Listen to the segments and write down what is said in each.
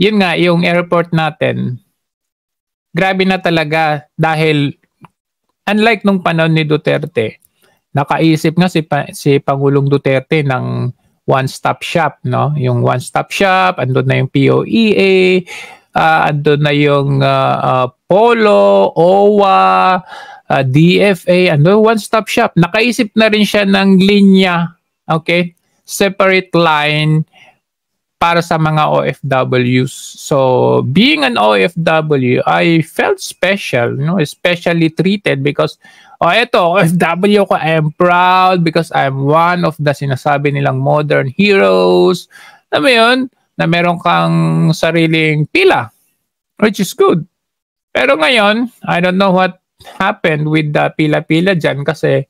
yun nga, yung airport natin, grabe na talaga dahil unlike nung panahon ni Duterte, nakaisip nga si Pangulong Duterte ng one-stop shop, no? Yung one-stop shop, andun na yung POEA, andun na yung Polo, OWA, DFA, andun one-stop shop. Nakaisip na rin siya ng linya, okay? Separate line para sa mga OFWs. So, being an OFW, I felt special, especially treated because, eto, OFW ko, I am proud because I'm one of the sinasabi nilang modern heroes. Alam mo yun, na meron kang sariling pila, which is good. Pero ngayon, I don't know what happened with the pila-pila dyan kasi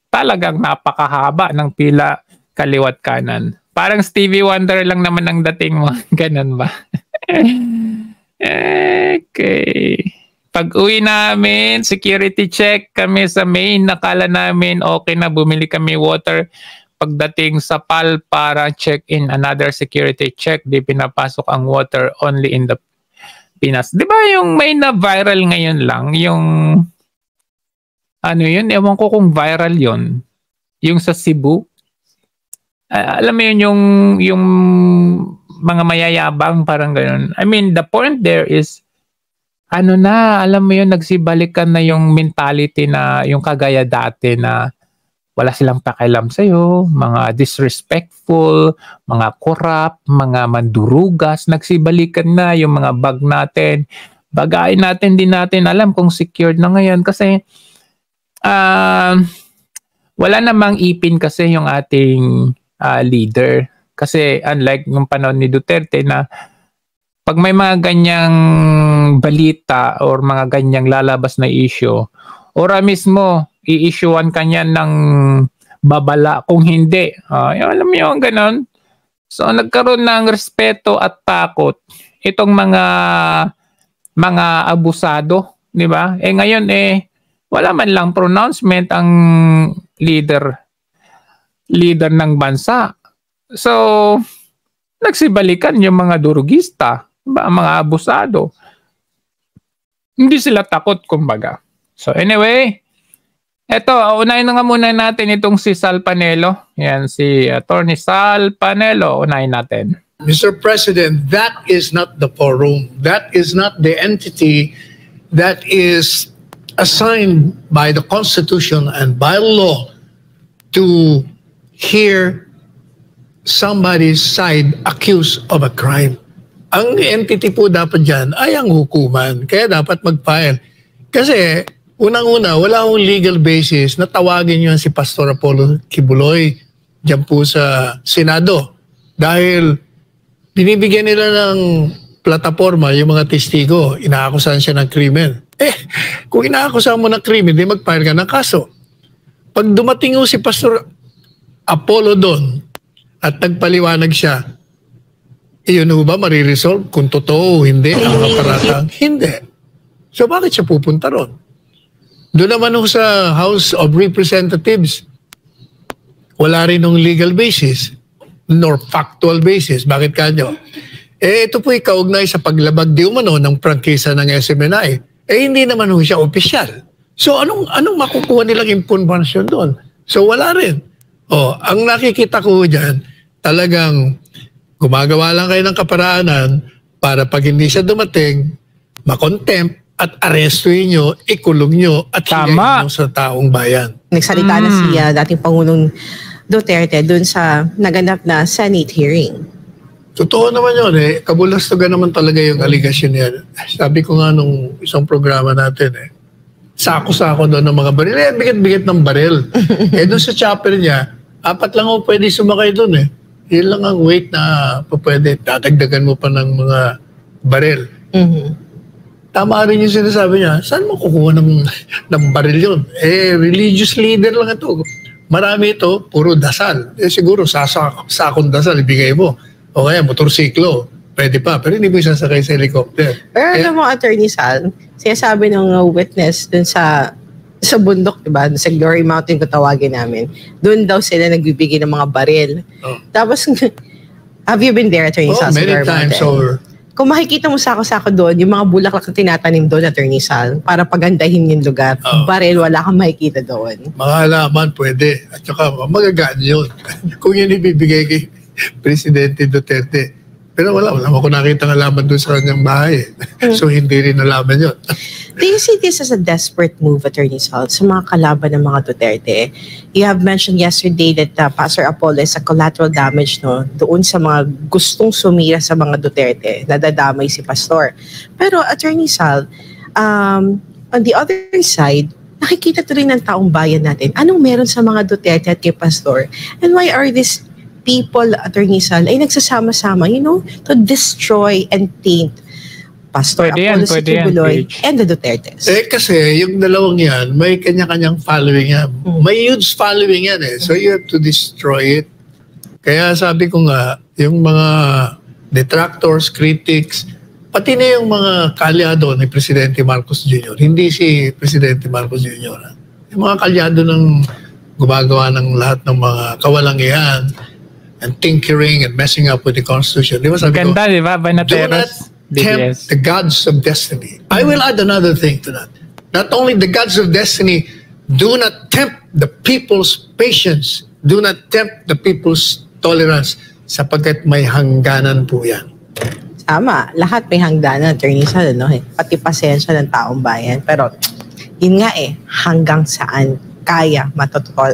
talagang napakahaba ng pila kaliwat kanan. Parang Stevie Wonder lang naman ang dating mo. Ganun ba? Okay. Pag uwi namin, security check kami sa main. Nakala namin okay na, bumili kami water. Pagdating sa PAL para check-in, another security check. Di pinapasok ang water only in the Pinas. Di ba yung may na-viral ngayon lang? Yung ano yun? Ewan ko kung viral yun. Yung sa Cebu. Alam mo yun, yung mga mayayabang, parang gano'n. I mean, the point there is, ano na, alam mo yun, nagsibalikan na yung mentality na, yung kagaya dati na wala silang pakialam sa'yo, mga disrespectful, mga corrupt, mga mandurugas, nagsibalikan na yung mga bag natin. Bagain natin, din natin alam kung secured na ngayon kasi wala namang ipin kasi yung ating leader. Kasi unlike nung panahon ni Duterte na pag may mga ganyang balita or mga ganyang lalabas na issue, ora mismo i-issuean kanya ng babala kung hindi. Alam mo yung ganon. So nagkaroon ng respeto at takot itong mga abusado, di ba? Ngayon wala man lang pronouncement ang leader ng bansa. So, nagsibalikan yung mga durugista, mga abusado. Hindi sila takot, kumbaga. So, anyway, eto, unahin na nga muna natin itong si Sal Panelo. Yan, si Attorney Sal Panelo. Unahin natin. Mr. President, that is not the forum. That is not the entity that is assigned by the Constitution and by law to hear somebody's side accused of a crime. Ang entity po dapat dyan ay ang hukuman. Kaya dapat mag-file. Kasi, unang-una, wala akong legal basis na tawagin yun si Pastor Apollo Kibuloy dyan po sa Senado. Dahil binibigyan nila ng plataforma yung mga testigo. Inaakusahan siya ng krimen. Kung inaakusahan mo ng krimen, di mag-file ka ng kaso. Pag dumating si Pastor Apollo doon at nagpaliwanag siya, yun ba mariresolve kung totoo o hindi ang kaparatang? Hindi. So bakit siya pupunta ron? Doon naman sa House of Representatives, wala rin ng legal basis nor factual basis. Bakit kanyo? Ito po ikaugnay sa paglabag di umano ng prangkisa ng SMNI. Hindi naman siya opisyal. So anong makukuha nilang impormasyon doon? So wala rin. Ang nakikita ko diyan, talagang gumagawa lang kayo ng kaparaanan para pag hindi siya dumating, makontempt at arestuin nyo, ikulong nyo at hilayin nyo sa taong bayan. Nagsalita na si dating Pangulong Duterte dun sa naganap na Senate hearing. Totoo naman yun kabulastugan naman talaga yung allegation niya. Sabi ko nga nung isang programa natin sako-sako doon ng mga baril. Bigat-bigat ng baril. Doon sa chopper niya, 4 lang ako pwede sumakay doon Yun lang ang weight na pwede. Dadagdagan mo pa ng mga baril. Tama rin yung sinasabi niya. Saan mo kukuha ng baril yun? Religious leader lang ito. Marami ito, puro dasal. Siguro sakong dasal, ibigay mo. O kaya motorsiklo. Pwede pa. Pero hindi mo sasakay sa helicopter. Pero alam mo, Attorney Sal, sinasabi ng witness dun sa bundok, diba? Sa Glory Mountain kung tawagin namin. Doon daw sila nagbibigay ng mga baril. Tapos, have you been there, Attorney Sal? Many times over. kung makikita mo sako-sako doon, yung mga bulaklak na tinatanim doon, Attorney Sal, para pagandahin yung lugar. Baril, wala kang makikita doon. Mga halaman pwede. At saka magagaan yun. Kung yun ibibigay kay Presidente Duterte. Pero wala ako nakita ng halaman doon sa kanyang bahay. So hindi rin nalaman yun. Do you see this as a desperate move, Attorney Sal, sa mga kalaban ng mga Duterte? You have mentioned yesterday that Pastor Apollo is a collateral damage doon sa mga gustong sumira sa mga Duterte. Nadadamay si Pastor. Pero Attorney Sal, on the other side, nakikita to rin ng taong bayan natin. Anong meron sa mga Duterte at kay Pastor? And why are these people, Attorney Sal, ay nagsasama-sama, to destroy and taint Pastor Apollo Kibuloy and the Dutertes? Kasi yung dalawang yan, may kanya-kanyang following yan. May huge following yan So you have to destroy it. Kaya sabi ko nga, yung mga detractors, critics, pati na yung mga kalyado ni Presidente Marcos Jr., hindi si Presidente Marcos Jr. Yung mga kalyado ng gumagawa ng lahat ng mga kawalangian and tinkering and messing up with the Constitution. Di ba sabi ko, ganda, di ba? Do not tempt the gods of destiny. I will add another thing to that. Not only the gods of destiny, do not tempt the people's patience. Do not tempt the people's tolerance sapagkat may hangganan po yan. Tama. Lahat may hangganan, Attorney Sal, pati pasensya ng taong bayan. Pero, yun nga hanggang saan kaya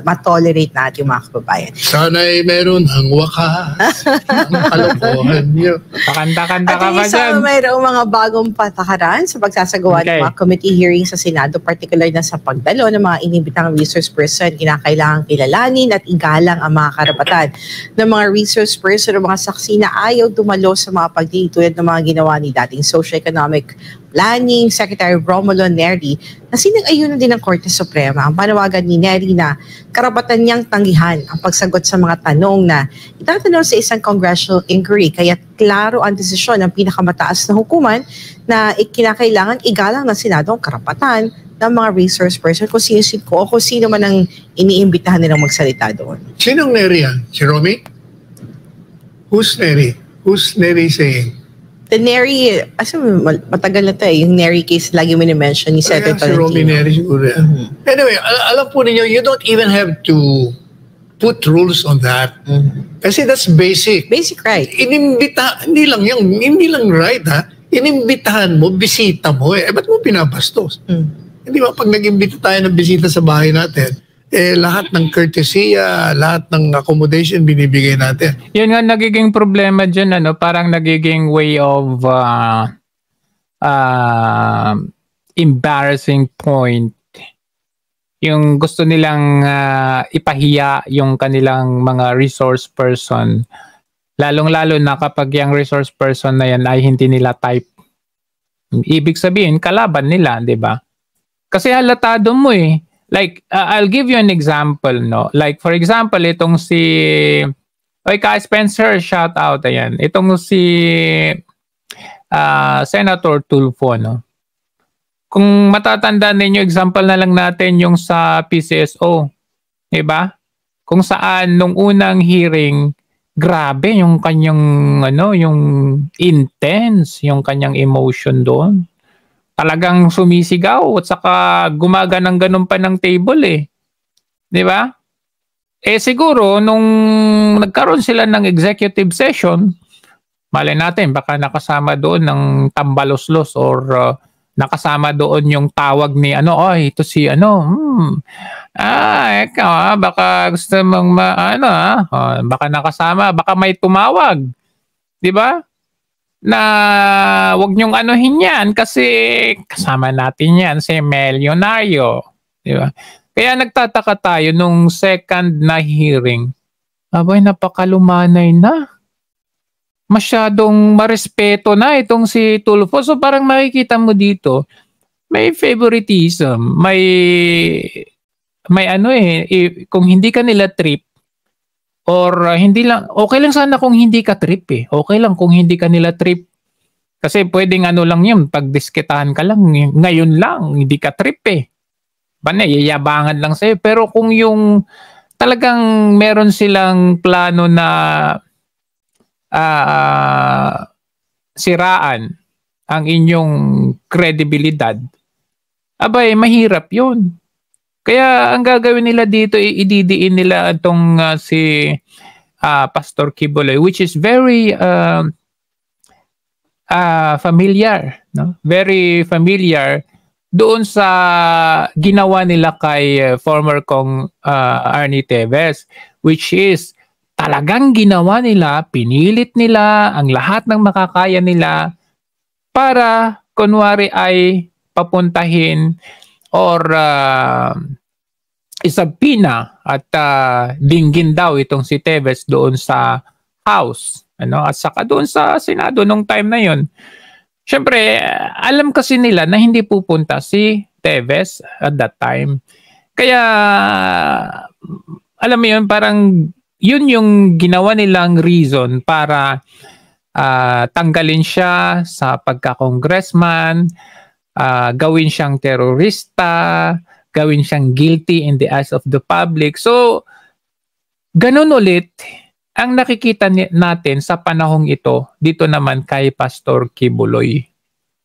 matolerate natin yung mga kababayan. Sana'y meron ang wakas ng kalokohan niyo. Pakanta-kanta ka ba dyan? At mayroong mga bagong patakaran sa pagsasagawa ng mga committee hearings sa Senado, particular na sa pagdalo ng mga inibitang resource person. Kinakailangan kilalanin at igalang ang mga karapatan ng mga resource person o mga saksi na ayaw dumalo sa mga pagdilitulad ng mga ginawa ni dating Socio-Economic Planning Secretary Romulo Neri na sinang-ayunan din ng Korte Suprema. Ang panawagan ni Neri na karapatan niyang tanggihan ang pagsagot sa mga tanong na itatanong sa isang congressional inquiry, kaya klaro ang desisyon ng pinakamataas na hukuman na kinakailangan igalang ng Senado ang karapatan ng mga resource person kung sino man ang iniimbitahan nilang magsalita doon. Sinong Neri yan? Si Romy? Who's Neri? Who's Neri saying? The Neri, matagal na ito yung Neri case lagi mo ni-mention ni Senator Si Romy Neri siguro yan. Anyway, alam po ninyo, you don't even have to put rules on that. Kasi that's basic. Basic right. Hindi lang right ha. Inimbitahan mo, bisita mo ba't mo pinapastos? Hindi ba pag nag-imbita tayo ng bisita sa bahay natin, lahat ng courtesya, lahat ng accommodation binibigay natin. Yun nga nagiging problema dyan, parang nagiging way of embarrassing point. Yung gusto nilang ipahiya yung kanilang mga resource person. Lalong-lalo na kapag yung resource person na yan ay hindi nila type. Ibig sabihin, kalaban nila, di ba? Kasi halatado mo Like, I'll give you an example, Like, for example, itong si... Ka Spencer, shout out, ayan. Itong si Senator Tulfo, Kung matatandaan ninyo, example na lang natin yung sa PCSO. Diba? Kung saan, nung unang hearing, grabe yung kanyang, yung intense, yung kanyang emotion doon. Talagang sumisigaw at saka gumaganang ganun pa ng table Di ba? Siguro nung nagkaroon sila ng executive session, malay natin baka nakasama doon ng tambaloslos or nakasama doon yung tawag ni ito si ikaw baka gusto mong baka nakasama, baka may tumawag. Di ba? Na wag niyong anuhin yan kasi kasama natin yan si Melionario. Di ba? Kaya nagtataka tayo nung second na hearing. Abay, napakalumanay na. Masyadong marespeto na itong si Tulfo. So parang makikita mo dito, may favoritism. May kung hindi ka nila trip, or hindi lang, okay lang sana kung hindi ka trip Okay lang kung hindi ka nila trip. Kasi pwedeng lang yun, pag disketahan ka lang, ngayon lang, hindi ka trip yayabangan lang sa'yo. Pero kung yung talagang meron silang plano na siraan ang inyong kredibilidad, abay, mahirap yun. Kaya ang gagawin nila dito, ididiin nila itong si Pastor Quiboloy, which is very familiar, no? Very familiar doon sa ginawa nila kay former Kong Arnie Teves, which is talagang ginawa nila, pinilit nila ang lahat ng makakaya nila para kunwari ay papuntahin or isabina at dinggin daw itong si Teves doon sa House, ano, at saka doon sa Senado nung time na yon. Siyempre, alam kasi nila na hindi pupunta si Teves at that time. Kaya, alam mo yun, parang yun yung ginawa nilang reason para tanggalin siya sa pagka-congressman, gawin siyang terorista, gawin siyang guilty in the eyes of the public. So, ganun ulit ang nakikita natin sa panahong ito, dito naman kay Pastor Quiboloy.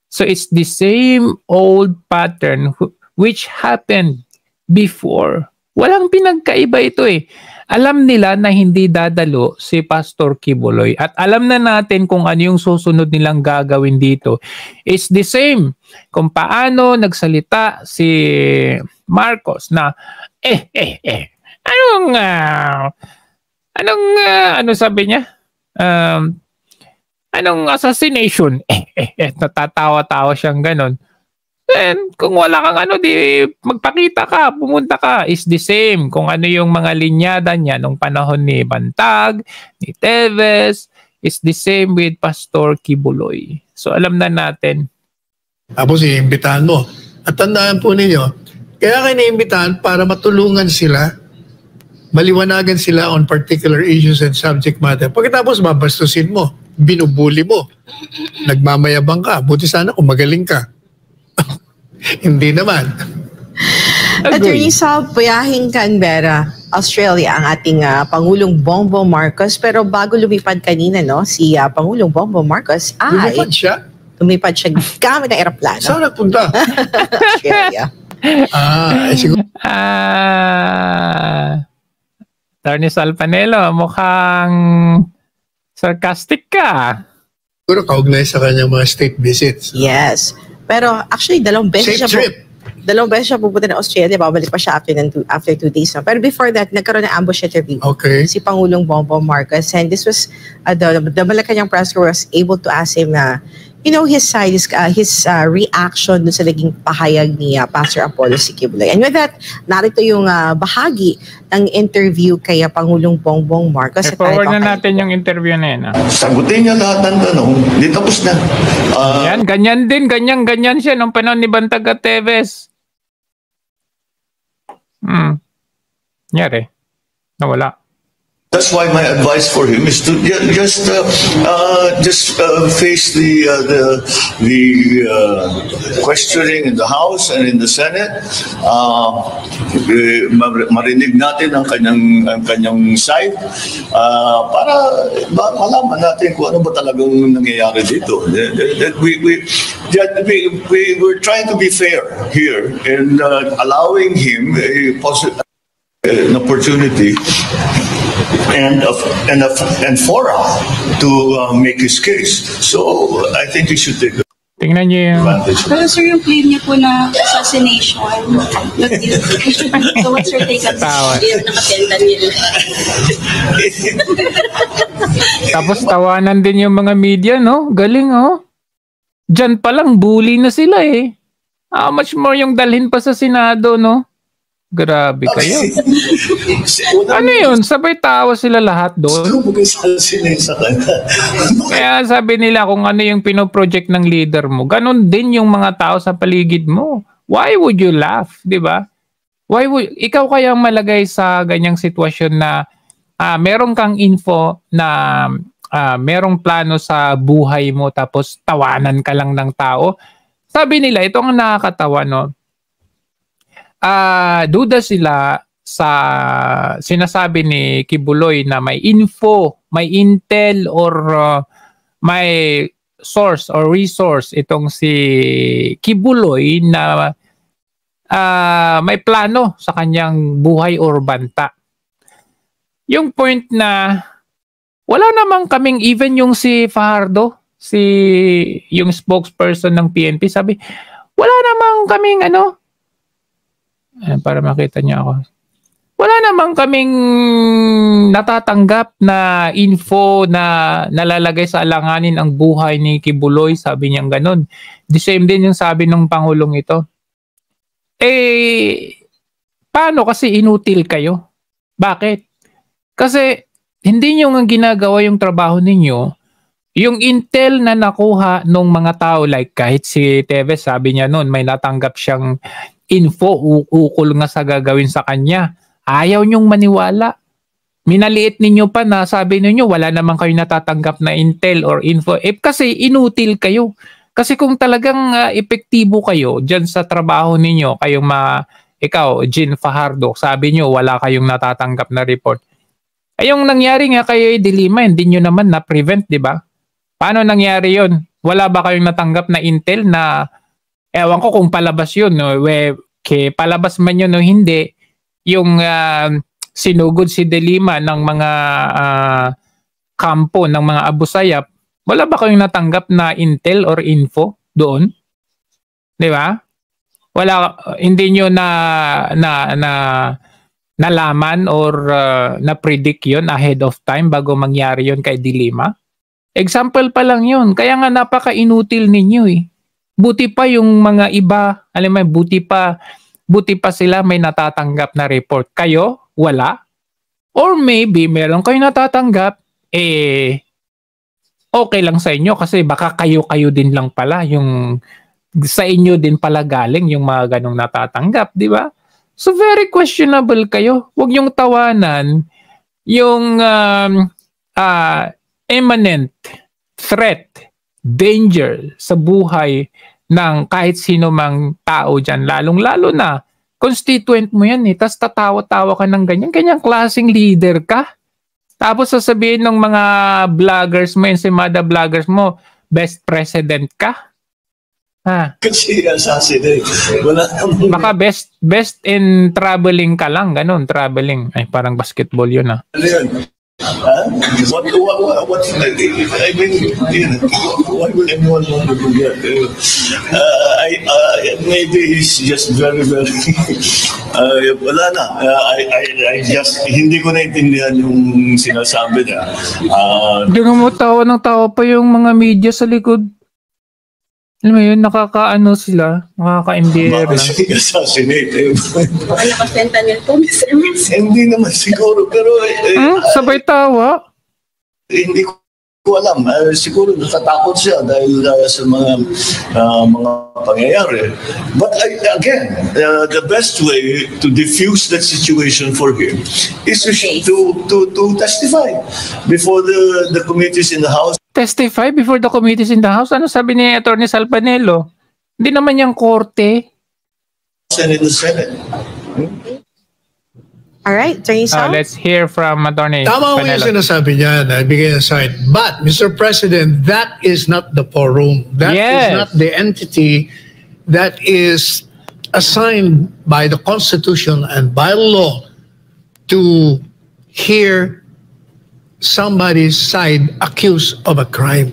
So it's the same old pattern which happened before. Walang pinagkaiba ito eh. Alam nila na hindi dadalo si Pastor Quiboloy at alam na natin kung ano yung susunod nilang gagawin dito. It's the same kung paano nagsalita si Marcos na ano sabi niya? Anong assassination? Natatawa-tawa siyang ganon. Then, kung wala kang di magpakita ka, pumunta ka. Is the same kung ano yung mga linyada niya nung panahon ni Bantag, ni Teves. Is the same with Pastor Quiboloy. So, alam na natin. Tapos, iimbitahan mo. At tandaan po ninyo, kaya kayo naimbitahan para matulungan sila, maliwanagan sila on particular issues and subject matter. Pagkatapos, babastusin mo, binubuli mo, nagmamayabang ka. Buti sana kung magaling ka. Hindi naman. Attorney, sa biyaheng Canberra, Australia, ang ating Pangulong Bongbong Marcos. Pero bago lumipad kanina, no, si Pangulong Bongbong Marcos ay... Lumipad siya gamit ng aeroplano. Saan nagpunta? Australia. Siguro. Attorney Salpanelo, mukhang sarcastic ka. Siguro kaugnay sa kanyang mga state visits. Yes. Pero actually, dalawang beses siya pupunta ng Australia. Babalik pa siya after 2 days. No? Pero before that, nagkaroon ng ambush interview. Okay. Si Pangulong Bongbong Marcos. And this was, the Malacanang press corps was able to ask him na, his side, his reaction dun sa naging pahayag ni Pastor Apollo C. Quiboloy. And with that, narito yung bahagi ng interview kay Pangulong Bongbong Marcos. Forward na natin yung interview na yun. Sagutin niya lahat ng tanong, di tapos na. Yan, ganyan siya nung panahon ni Bantag at Teves. Nyari. Nawala. That's why my advice for him is to just face the questioning in the House and in the Senate. Marinig natin ang kanyang side para malaman natin kung ano ba talagang nangyayari dito. We're trying to be fair here in allowing him an opportunity and forum to make his case. So I think we should take tingnan niyo yung advantage. Pero sir, yung claim niya po na assassination, so what's your take on this? Nakatenda nila. tapos tawanan din yung mga media, no? Galing, oh. Diyan pa lang bully na sila eh. How much more yung dalhin pa sa Senado, no? Grabe kayo. Ano yun? Sabay tawa sila lahat doon. Kaya sabi nila kung ano yung pinoproject ng leader mo, ganun din yung mga tao sa paligid mo. Why would you laugh? Diba? Ikaw kayang malagay sa ganyang sitwasyon na meron kang info na merong plano sa buhay mo tapos tawanan ka lang ng tao. Sabi nila, ito ang nakakatawa, no? Duda sila sa sinasabi ni Quiboloy na may info, may intel or may source or resource itong si Kibuloy na may plano sa kanyang buhay or banta. Yung point na wala namang kaming, even yung si Fajardo, yung spokesperson ng PNP, sabi, wala namang kaming para makita niya ako. Wala namang kaming natatanggap na info na nalalagay sa alanganin ang buhay ni Kibuloy, sabi niya ganun. The same din yung sabi ng Pangulong ito. Paano kasi inutil kayo? Bakit? Kasi hindi nyo nga ginagawa yung trabaho ninyo. Yung intel na nakuha ng mga tao, like kahit si Teves, sabi niya noon, may natanggap siyang info ukol nga sa gagawin sa kanya. Ayaw nyong maniwala. Minaliit ninyo pa na sabi ninyo wala naman kayo natatanggap na intel or info. Kasi inutil kayo. Kasi kung talagang epektibo kayo dyan sa trabaho ninyo, ikaw, Jean Fajardo, sabi nyo wala kayong natatanggap na report. Yung nangyari nga kayo De Lima, hindi nyo naman na-prevent, di ba? Paano nangyari yon? Wala ba kayong natanggap na intel na, ewan ko kung palabas yun, no? Palabas man yun o hindi, yung sinugod si De Lima ng mga kampo, ng mga Abu Sayyaf, wala ba kayong natanggap na intel or info doon? Di ba? Wala, hindi nyo nalaman or na-predict yun ahead of time bago mangyari yun kay De Lima? Example pa lang yun. Kaya nga napaka-inutil ninyo eh. Buti pa yung mga iba, alam mo, buti pa sila may natatanggap na report. Kayo, wala. Or maybe meron kayo natatanggap, okay lang sa inyo kasi baka kayo din lang pala yung sa inyo din pala galing yung mga ganong natatanggap, di ba? So very questionable kayo. Huwag yung tawanan yung imminent threat, danger sa buhay ng kahit sino mang tao dyan. Lalong-lalo na constituent mo yan eh. Tapos tatawa-tawa ka ng ganyan klaseng leader ka. Tapos sasabihin ng mga vloggers mo, yung simada vloggers mo, best president ka. Kasi assassinate. Wala namang... Baka best in traveling ka lang, ganun, traveling. Ay, parang basketball yun ah. Ano yun? What I mean, why would anyone want to do that? Maybe he's just very wala na. I just hindi ko naintindihan yung sinasabi niya. Hindi mo tawa ng tawa pa yung mga media sa likod. Alam mo yun, nakakaano sila, nakaka-embier na. Assassinate. Baka naka-fentanyl po, Mr. Mills. Hindi naman siguro, pero... sabay tawa? Hindi ko alam. Siguro natatakot siya dahil sa mga pangyayari. But again, the best way to diffuse that situation for him is to testify before the committees in the House. Testify before the committees in the House? Ano sabi ni Atty. Salpanelo? Hindi naman yung korte. And in the Senate. Alright, Attorney Sal. Let's hear from Atty. Tama mo yung sinasabi niya na bigay aside. But, Mr. President, that is not the forum. That is not the entity that is assigned by the Constitution and by law to hear somebody's side accused of a crime.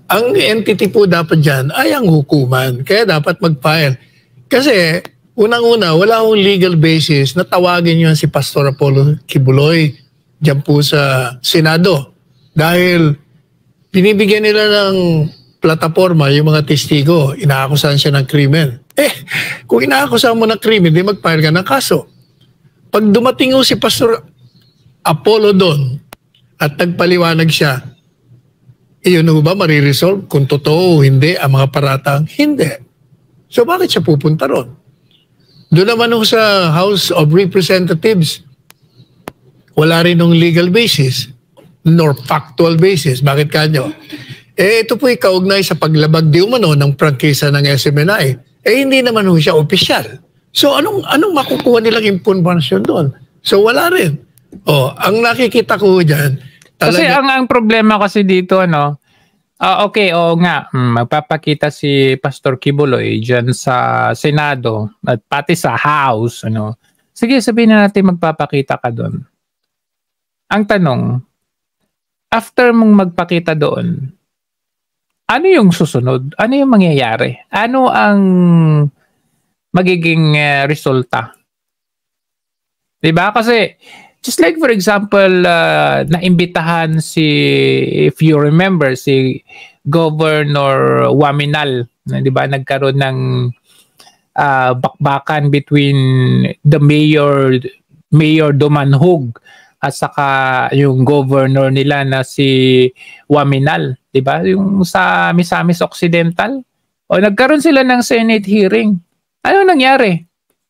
Ang entity po dapat dyan ay ang hukuman. Kaya dapat mag-file. Kasi, unang-una, wala akong legal basis na tawagin yun si Pastor Apollo Kibuloy dyan po sa Senado. Dahil binibigyan nila ng plataforma yung mga testigo, inaakusahan siya ng krimen. Kung inaakusahan mo ng krimen, di mag-file ka ng kaso. Pag dumating si Pastor Apollo doon, at nagpaliwanag siya, iyon ba mariresolve kung totoo o hindi ang mga paratang? Hindi. So bakit siya pupunta ron? Doon naman sa House of Representatives, wala rin ng legal basis nor factual basis. Bakit kanyo? Ito po ikaugnay sa paglabag di umano ng prangkisa ng SMNI. Hindi naman siya opisyal. So anong makukuha nilang impormasyon doon? So wala rin. Ang nakikita ko dyan, kasi ang problema kasi dito, Okay, oo nga. Magpapakita si Pastor Kibuloy dyan sa Senado at pati sa House. Ano. Sige, sabihin na natin magpapakita ka doon. Ang tanong, after mong magpakita doon, ano yung susunod? Ano yung mangyayari? Ano ang magiging resulta? Diba? Kasi, just like for example, naimbitahan if you remember, si Governor Waminal, diba? Nagkaroon ng bakbakan between the Mayor Dumanhog at saka yung governor nila na si Waminal, 'di ba? Yung sa Misamis Occidental. O nagkaroon sila ng Senate hearing. Ano nangyari?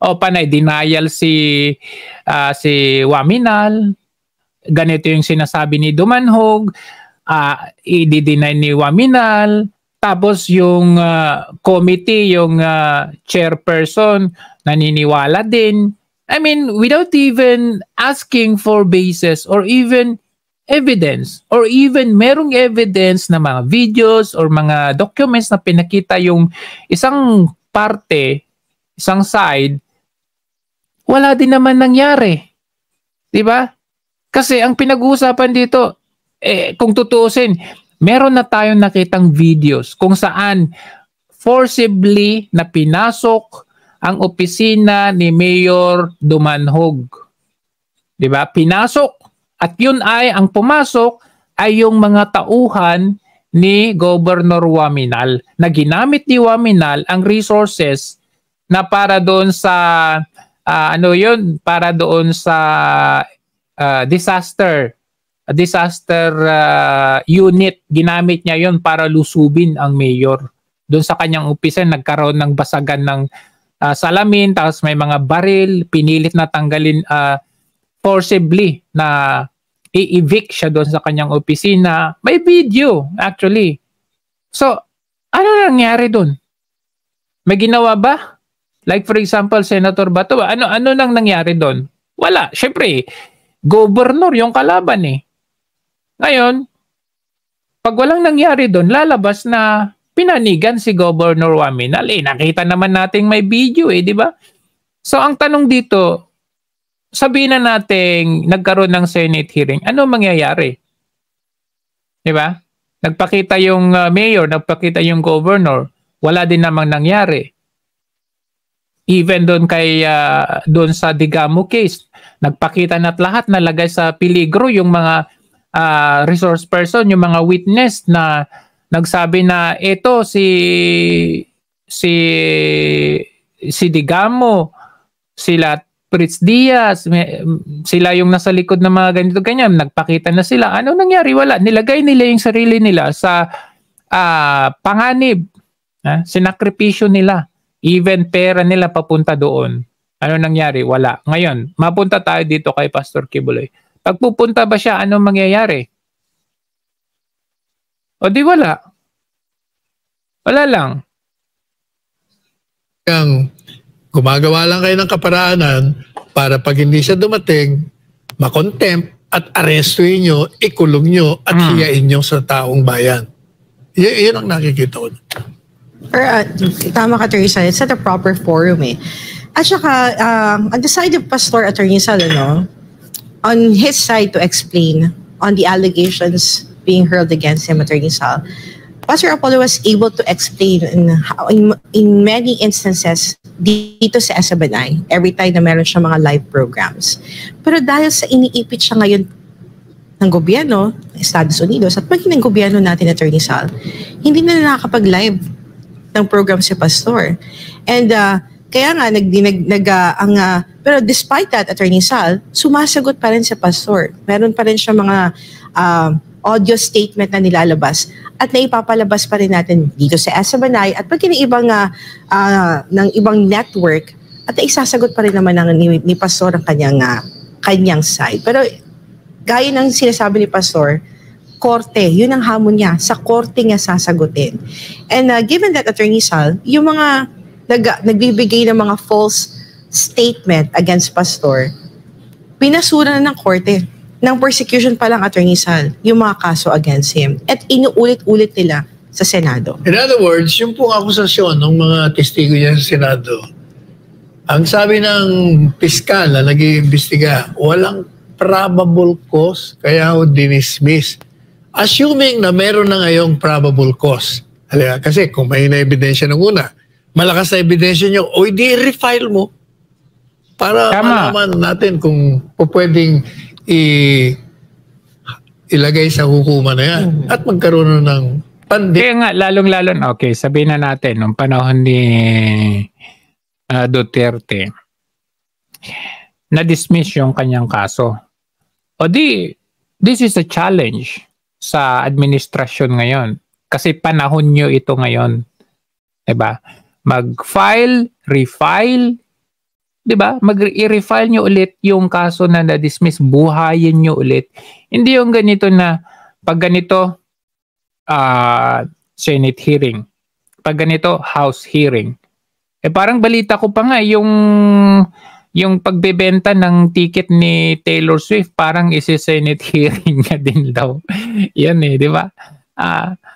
O panay denial si Waminal. Ganito yung sinasabi ni Dumanhog, i-deny ni Waminal. Tapos yung committee, yung chairperson naniniwala din. I mean, without even asking for basis or even evidence or even merong evidence na mga videos or mga documents na pinakita yung isang parte, isang side, wala din naman nangyari. Diba? Kasi ang pinag-uusapan dito, kung tutuusin, meron na tayong nakitang videos kung saan forcibly na pinasok ang opisina ni Mayor Dumanhog. 'Di ba? Pinasok at yun ay ang pumasok ay yung mga tauhan ni Governor Waminal na ginamit ni Waminal ang resources na para doon sa para doon sa disaster unit. Ginamit niya yon para lusubin ang mayor. Doon sa kanyang opisina nagkaroon ng basagan ng salamin, tapos may mga baril, pinilit na tanggalin forcibly na i-evict siya doon sa kanyang opisina. May video actually. So, ano nangyari doon? May ginawa ba? Like for example, Senator Bato, ano nang nangyari doon? Wala. Syempre, governor yung kalaban eh. Ngayon, pag walang nangyari doon, lalabas na pinanigan si Governor Waminal. Nakita naman nating may video di ba? So, ang tanong dito, sabihin na nating nagkaroon ng Senate hearing, ano mangyayari? Di ba? Nagpakita yung mayor, nagpakita yung governor, wala din namang nangyari. Even doon doon sa Digamo case, nagpakita na't lahat nalagay sa peligro yung mga resource person, yung mga witness na nagsabi na ito si Digamo, sila Pritz Diaz, sila yung nasa likod ng mga ganito ganyan, nagpakita na sila. Ano nangyari? Wala. Nilagay nila yung sarili nila sa panganib. Sinakripisyo nila. Even pera nila papunta doon. Ano nangyari? Wala. Ngayon, mapunta tayo dito kay Pastor Kibuloy. Pag pupunta ba siya, anong mangyayari? O di wala. Wala lang. Gumagawa lang kayo ng kaparaanan para pag hindi siya dumating, makontempt at arestuin nyo, ikulong nyo at hiyain nyo sa taong bayan. Yun ang nakikita ko. Tama ka, Teresa. It's not a proper forum At saka, on the side of Pastor Attorney Sal, on his side to explain on the allegations being hurled against him, Attorney Sal, Pastor Apollo was able to explain how in many instances dito sa SMNI, every time na meron siya mga live programs. Pero dahil sa iniipit siya ngayon ng gobyerno, Estados Unidos, at maging ng gobyerno natin, Attorney Sal, hindi na nakakapag-live ng program si Pastor. And kaya nga, pero despite that, Attorney Sal, sumasagot pa rin si Pastor. Meron pa rin siya mga audio statement na nilalabas at naipapalabas pa rin natin dito sa SMNI at pag ng ibang network at isasagot pa rin naman ni Pastor ang kanyang side. Pero gaya ng sinasabi ni Pastor, korte, yun ang hamon niya. Sa korte niya sasagutin. And given that, Attorney Sal, yung mga nagbibigay ng mga false statement against Pastor, pinasura na ng korte. ng persecution pa lang, Attorney Sal, yung mga kaso against him. At inuulit-ulit nila sa Senado. In other words, yung pong akusasyon ng mga testigo niya sa Senado, ang sabi ng piskal na nag-iimbestiga, walang probable cause, kaya ho dinismiss. Assuming na meron na ngayong probable cause. Kasi kung may na-ebidensya ng una, malakas na ebidensya nyo, o hindi refile mo para malaman natin kung pwedeng ilagay sa hukuman na yan at magkaroon ng Kaya nga, lalong-lalo, okay, sabihin na natin, nung panahon ni Duterte, na-dismiss yung kanyang kaso. O this is a challenge sa administrasyon ngayon. Kasi panahon nyo ito ngayon. Diba? Mag-file, refile, diba? Mag-i-refile nyo ulit yung kaso na na-dismiss, buhayin nyo ulit. Hindi yung ganito na, pag ganito, Senate hearing. Pag ganito, House hearing. Parang balita ko pa nga, yung pagbebenta ng ticket ni Taylor Swift, parang isi-Senate hearing niya din daw. Yan di ba?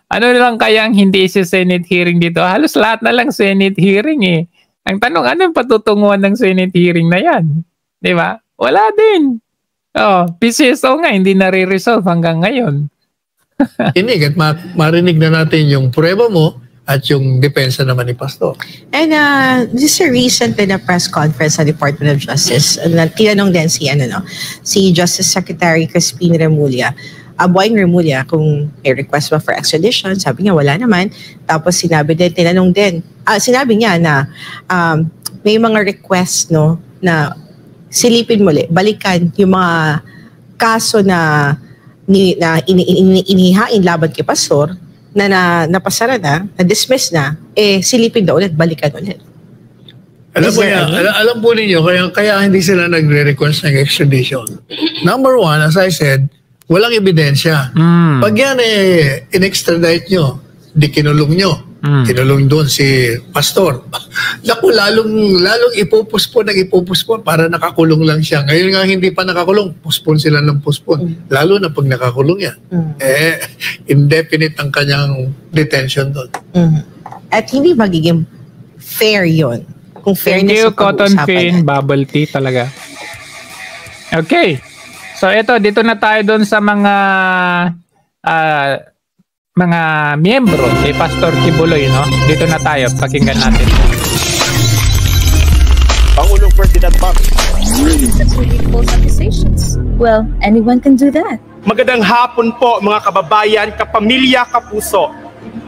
Ano lang kayang hindi isi-Senate hearing dito? Halos lahat na lang Senate hearing Ang tanong, ano yung patutunguhan ng Senate hearing na yan? Di ba? Wala din. PCSO nga, hindi nare-resolve hanggang ngayon. Inig at marinig na natin yung prueba mo at yung depensa naman ni Pastor. And this is a recent na press conference sa Department of Justice. Tinanong din si Justice Secretary Crispin Remulla. Boying Remulla kung may request ba for extradition. Sabi niya wala naman. Tapos sinabi niya na may mga request na silipin muli, balikan yung mga kaso na inihain laban kay Pastor na napasara na-dismiss na, silipin daw ulit, balikan ulit. Alam po ninyo, kaya hindi sila nagre-request ng extradition. Number one, as I said, walang ebidensya. Pag yan in-extradite nyo, di kinulong nyo. Kinulong doon si Pastor. Naku, lalong ipupuspon para nakakulong lang siya. Ngayon nga hindi pa nakakulong, puspon sila ng puspon. Lalo na pag nakakulong yan. Indefinite ang kanyang detention doon. At hindi magiging fair yun. Kung fairness sa Cotton Pin, bubble tea talaga. Okay. So dito na tayo doon sa mga miyembro ni Pastor Quiboloy, Dito na tayo, pakinggan natin. Pangulong Ferdinand Marcos. That's really false accusations. Well, anyone can do that. Magandang hapon po mga kababayan, kapamilya, kapuso.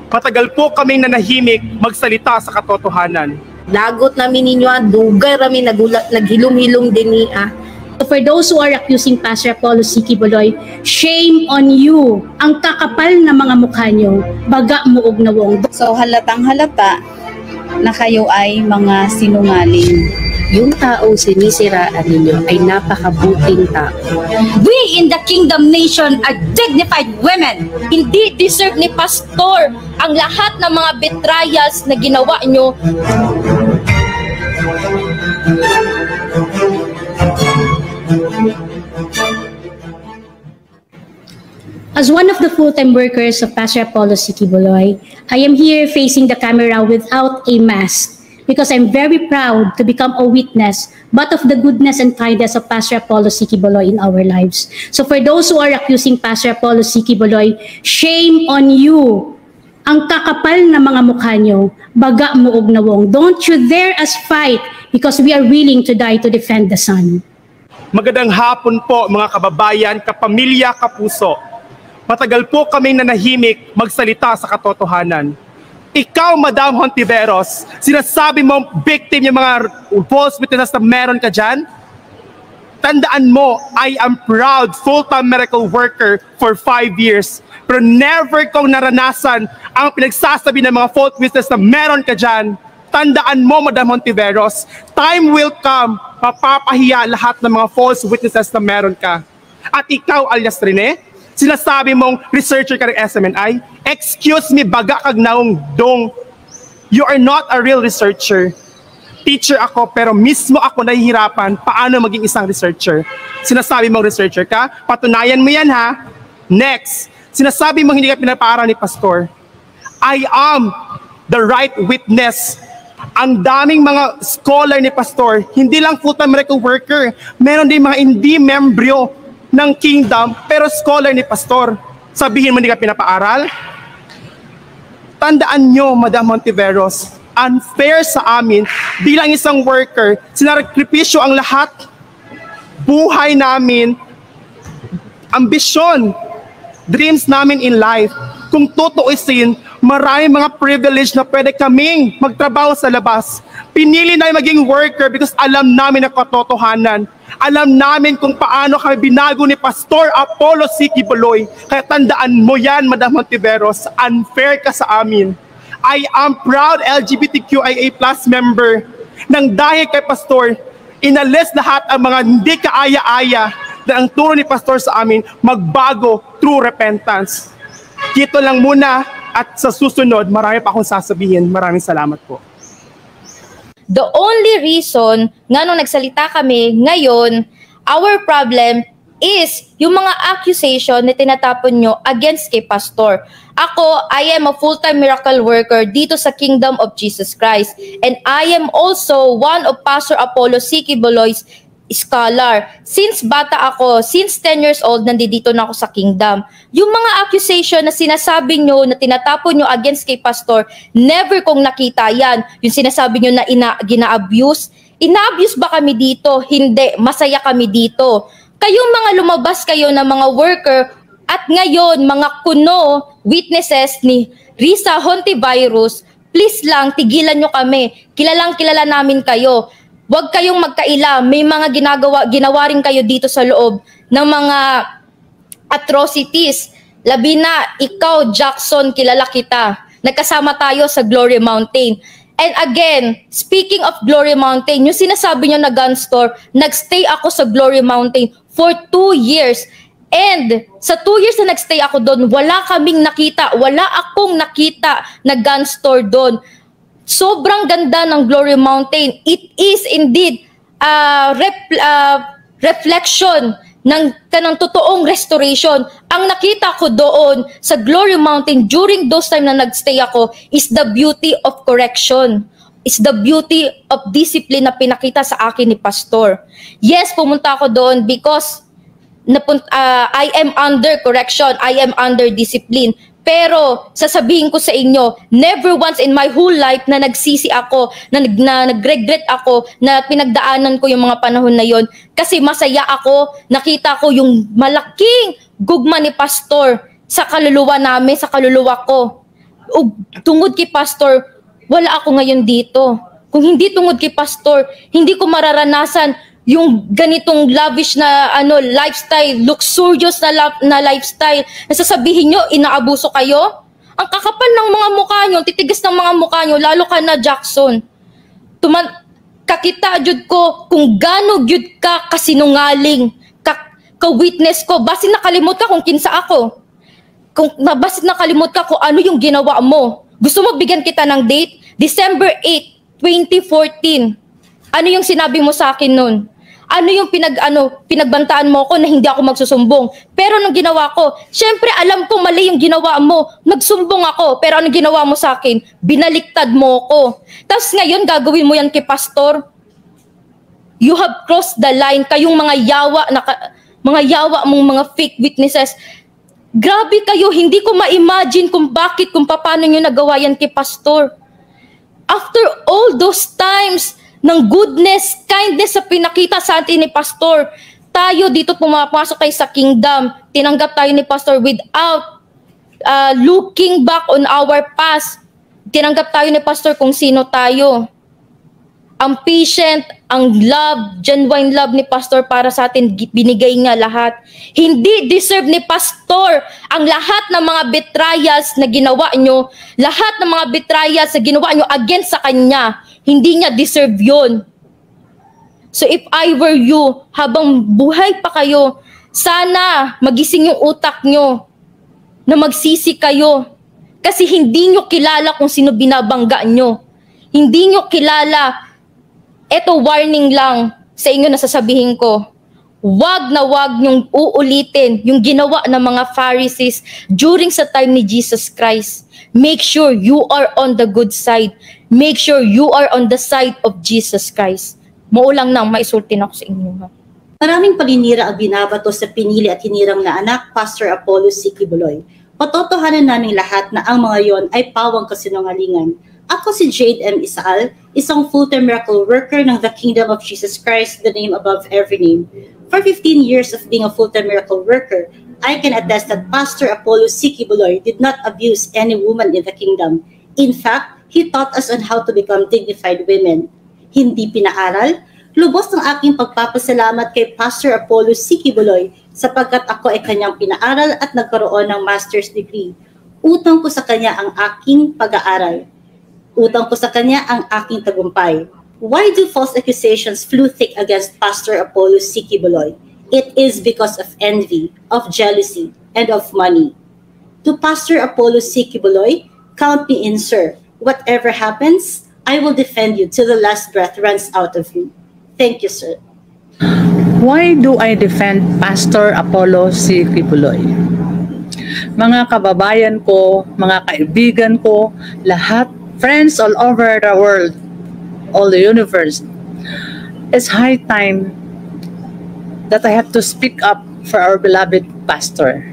Matagal po kaming nanahimik magsalita sa katotohanan. Lagot namin ninyo, dugay rami naghilom-hilom din niya. For those who are accusing Pastor Apollo C. Quiboloy, shame on you. Ang kakapal na mga mukha nyo, baga muog na wong. So halatang-halata na kayo ay mga sinungaling. Yung taong sinisiraan ninyo ay napakabuting tao. We in the Kingdom Nation are dignified women. Hindi deserve ni Pastor ang lahat ng mga betrayals na ginawa nyo. As one of the full-time workers of Pastor Apollo C. Quiboloy, I am here facing the camera without a mask because I'm very proud to become a witness but of the goodness and kindness of Pastor Apollo C. Quiboloy in our lives. So for those who are accusing Pastor Apollo C. Quiboloy, shame on you. Ang kakapal na mga mukha nyo, baga muog na wong. Don't you dare us fight because we are willing to die to defend the Son. Magandang hapon po mga kababayan, kapamilya, kapuso. Matagal po kaming nanahimik magsalita sa katotohanan. Ikaw, Madam Hontiveros, sinasabi mong victim yung mga false witnesses na meron ka dyan? Tandaan mo, I am proud full-time miracle worker for 5 years. Pero never kong naranasan ang pinagsasabi ng mga false witnesses na meron ka dyan. Tandaan mo, Madam Hontiveros, time will come, mapapahiya lahat ng mga false witnesses na meron ka. At ikaw, alias Rene, sinasabi mong researcher ka ng SMNI? Excuse me, baga kag naong dong. You are not a real researcher. teacher ako pero mismo ako nahihirapan paano maging isang researcher. Sinasabi mong researcher ka, patunayan mo yan ha. Next, sinasabi mong hindi ka pinapaaral ni pastor. I am the right witness. Ang daming mga scholar ni pastor, hindi lang full-time miracle worker, meron din mga hindi membro ng kingdom pero scholar ni pastor. Sabihin mo hindi ka pinapaaral? Tandaan nyo, Madam Hontiveros, unfair sa amin bilang isang worker, sinarikripisyo ang lahat, buhay namin, ambisyon, dreams namin in life. Kung tutuusin, marami mga privilege na pwede kaming magtrabaho sa labas. Pinili na maging worker because alam namin ang katotohanan. Alam namin kung paano kami binago ni Pastor Apollo C. Quiboloy. Kaya tandaan mo yan, Madam Hontiveros, unfair ka sa amin. I am proud LGBTQIA+ member nang dahil kay Pastor, inalis lahat ang mga hindi kaaya-aya na ang turo ni Pastor sa amin, magbago through repentance. Dito lang muna at sa susunod, marami pa akong sasabihin. Maraming salamat po. The only reason nga nung nagsalita kami ngayon, our problem is yung mga accusation na tinatapon nyo against kay Pastor. Ako, I am a full-time miracle worker dito sa Kingdom of Jesus Christ. And I am also one of Pastor Apollo C. Quiboloy's scholar. Since bata ako, since 10 years old, nandito na ako sa Kingdom. Yung mga accusation na sinasabi nyo, na tinatapon nyo against kay Pastor, never kong nakita yan. Yung sinasabi nyo na gina-abuse. Ina-abuse ba kami dito? Hindi. Masaya kami dito. Kayong mga lumabas kayo na mga worker at ngayon mga kuno witnesses ni Risa Hontiveros, please lang tigilan nyo kami. Kilalang kilala namin kayo. Huwag kayong magkaila. May mga ginawa rin kayo dito sa loob ng mga atrocities. Labi na, ikaw Jackson, kilala kita. Nagkasama tayo sa Glory Mountain. And again, speaking of Glory Mountain, yung sinasabi nyo na gun store, nagstay ako sa Glory Mountain for 2 years. And sa 2 years na nagstay ako doon, wala akong nakita na gun store doon. Sobrang ganda ng Glory Mountain. It is indeed reflection ng totoong restoration. Ang nakita ko doon sa Glory Mountain during those time na nagstay ako is the beauty of correction. Is the beauty of discipline na pinakita sa akin ni Pastor. Yes, pumunta ako doon because I am under correction, I am under discipline. Pero sasabihin ko sa inyo, never once in my whole life na nagsisi ako, na nag-regret ako, na pinagdaanan ko yung mga panahon na yon. Kasi masaya ako, nakita ko yung malaking gugma ni Pastor sa kaluluwa namin, sa kaluluwa ko. Tungod kay Pastor, wala ako ngayon dito. Kung hindi tungod kay Pastor, hindi ko mararanasan yung ganitong lavish na lifestyle, luxurious na lifestyle. Nasasabihin nyo, inaabuso kayo? Ang kakapal ng mga mukha nyo, titigas ng mga mukha nyo, lalo ka na Jackson. Kakita jud ko kung gano jud ka kasinungaling, ka-witness ko. Basin nakalimot ka kung kinsa ako. Basin nakalimot ka kung ano yung ginawa mo. Gusto mo bigyan kita ng date? December 8, 2014. Ano yung sinabi mo sa akin nun? Ano yung pinagbantaan mo ko na hindi ako magsusumbong? Pero nung ginawa ko, syempre alam ko mali yung ginawa mo. Nagsumbong ako, pero anong ginawa mo sa akin? Binaliktad mo ko. Tapos ngayon gagawin mo yan kay Pastor? You have crossed the line. Kayong mga yawa mong mga fake witnesses. Grabe kayo, hindi ko ma-imagine kung paano nyo nagawa yan kay Pastor. After all those times ng goodness, kindness sa pinakita sa atin ni Pastor, tayo dito pumapasok kayo sa kingdom, tinanggap tayo ni Pastor without looking back on our past. Tinanggap tayo ni Pastor kung sino tayo. Ang patient, ang love, genuine love ni Pastor para sa atin, binigay niya lahat. Hindi deserve ni Pastor ang lahat ng mga betrayals na ginawa nyo, lahat ng mga betrayals na ginawa nyo against sa kanya. Hindi niya deserve yun. So if I were you, habang buhay pa kayo, sana magising yung utak nyo na magsisi kayo. Kasi hindi nyo kilala kung sino binabangga nyo. Hindi nyo kilala Ito, warning lang sa inyo na sasabihin ko. Wag na wag niyong uulitin yung ginawa ng mga Pharisees during sa time ni Jesus Christ. Make sure you are on the good side. Make sure you are on the side of Jesus Christ. Maulang nang maisulti na ako sa inyo. Maraming paninira ang binabato sa pinili at hinirang na anak, Pastor Apollo C. Quiboloy. Patotohanan namin lahat na ang mga yon ay pawang kasinungalingan. Ako si Jade M. Isaal, isang full-time miracle worker ng The Kingdom of Jesus Christ, the name above every name. For 15 years of being a full-time miracle worker, I can attest that Pastor Apollo C. Quiboloy did not abuse any woman in the kingdom. In fact, he taught us on how to become dignified women. Hindi pinaaral, lubos ng aking pagpapasalamat kay Pastor Apollo C. Quiboloy sapagkat ako ay kanyang pinaaral at nagkaroon ng master's degree. Utang ko sa kanya ang aking pag-aaral. Utang ko sa kanya ang aking tagumpay. Why do false accusations flew thick against Pastor Apollo C. Quiboloy? It is because of envy, of jealousy, and of money. To Pastor Apollo C. Quiboloy, count me in, sir. Whatever happens, I will defend you till the last breath runs out of you. Thank you, sir. Why do I defend Pastor Apollo C. Quiboloy? Mga kababayan ko, mga kaibigan ko, lahat, friends all over the world, all the universe, it's high time that I have to speak up for our beloved pastor.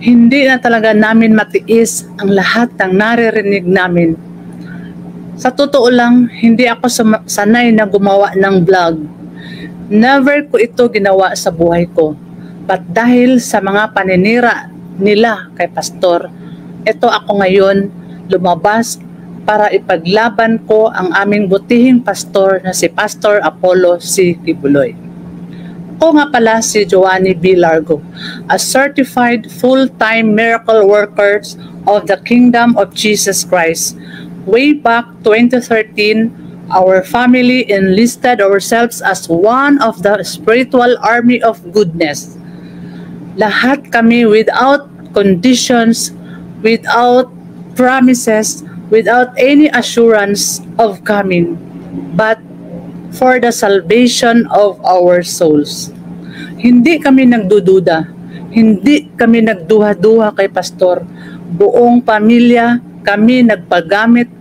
Hindi na talaga namin matiis ang lahat ng naririnig namin. Sa totoo lang, hindi ako sanay na gumawa ng vlog. Never ko ito ginawa sa buhay ko. But dahil sa mga paninira nila kay pastor, ito ako ngayon lumabas para ipaglaban ko ang aming butihing pastor na si Pastor Apollo C. Quiboloy. Ako nga pala si Joanny B. Largo, a certified full-time miracle worker of the Kingdom of Jesus Christ. Way back 2013, our family enlisted ourselves as one of the spiritual army of goodness. Lahat kami without conditions, without promises, without any assurance of coming, but for the salvation of our souls. Hindi kami nagdududa, hindi kami nagduha-duha kay pastor. Buong pamilya kami nagpagamit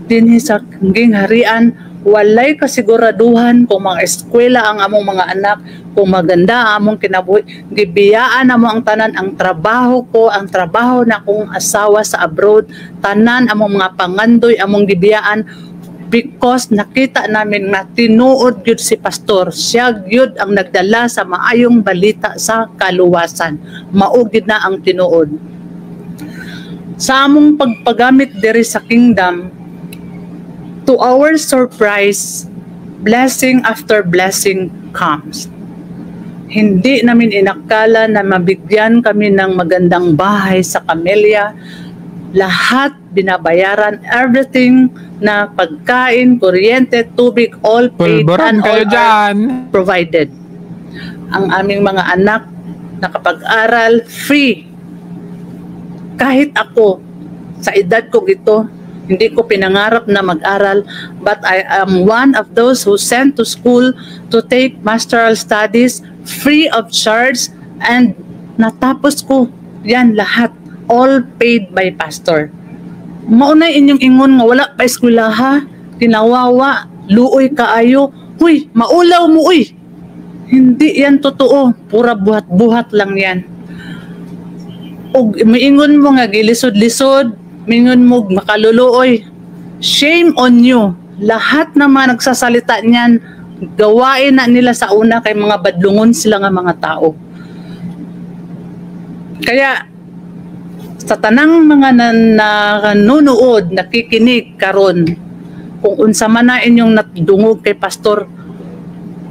din sa hanggang harian. Walay kasiguraduhan kung mga eskwela ang among mga anak, kung maganda ang among kinabuhi. Gibiyaan amo ang tanan, ang trabaho ko, ang trabaho na akong asawa sa abroad, tanan among mga pangandoy among gibiyaan because nakita namin na tinuod gyud si pastor. Siya gyud ang nagdala sa maayong balita sa kaluwasan. Mao gyud na ang tinuod. Sa among pagpagamit diri sa kingdom, to our surprise, blessing after blessing comes. Hindi namin inakala na mabigyan kami ng magandang bahay sa Camellia. Lahat binabayaran, everything na pagkain, kuryente, tubig, all paid and all provided. Ang aming mga anak nakapag-aral free. Kahit ako, sa edad ko ito, hindi ko pinangarap na mag-aral, but I am one of those who sent to school to take pastoral studies free of charge, and natapos ko yan lahat, all paid by pastor. Mauna inyong ingon nga wala pa eskwelaha, kinawawa, luoy kaayo, huy, maulaw mo uy. Hindi yan totoo, pura buhat-buhat lang yan. O maingon mo nga gilisod-lisod, mingon mo makaluluoy. Shame on you. Lahat na mga nagsasalita niyan, gawain na nila sa una kay mga badlungon sila nga mga tao. Kaya sa tanang mga nanonood, nakikinig karon, kung unsa man na inyong natdungog kay pastor,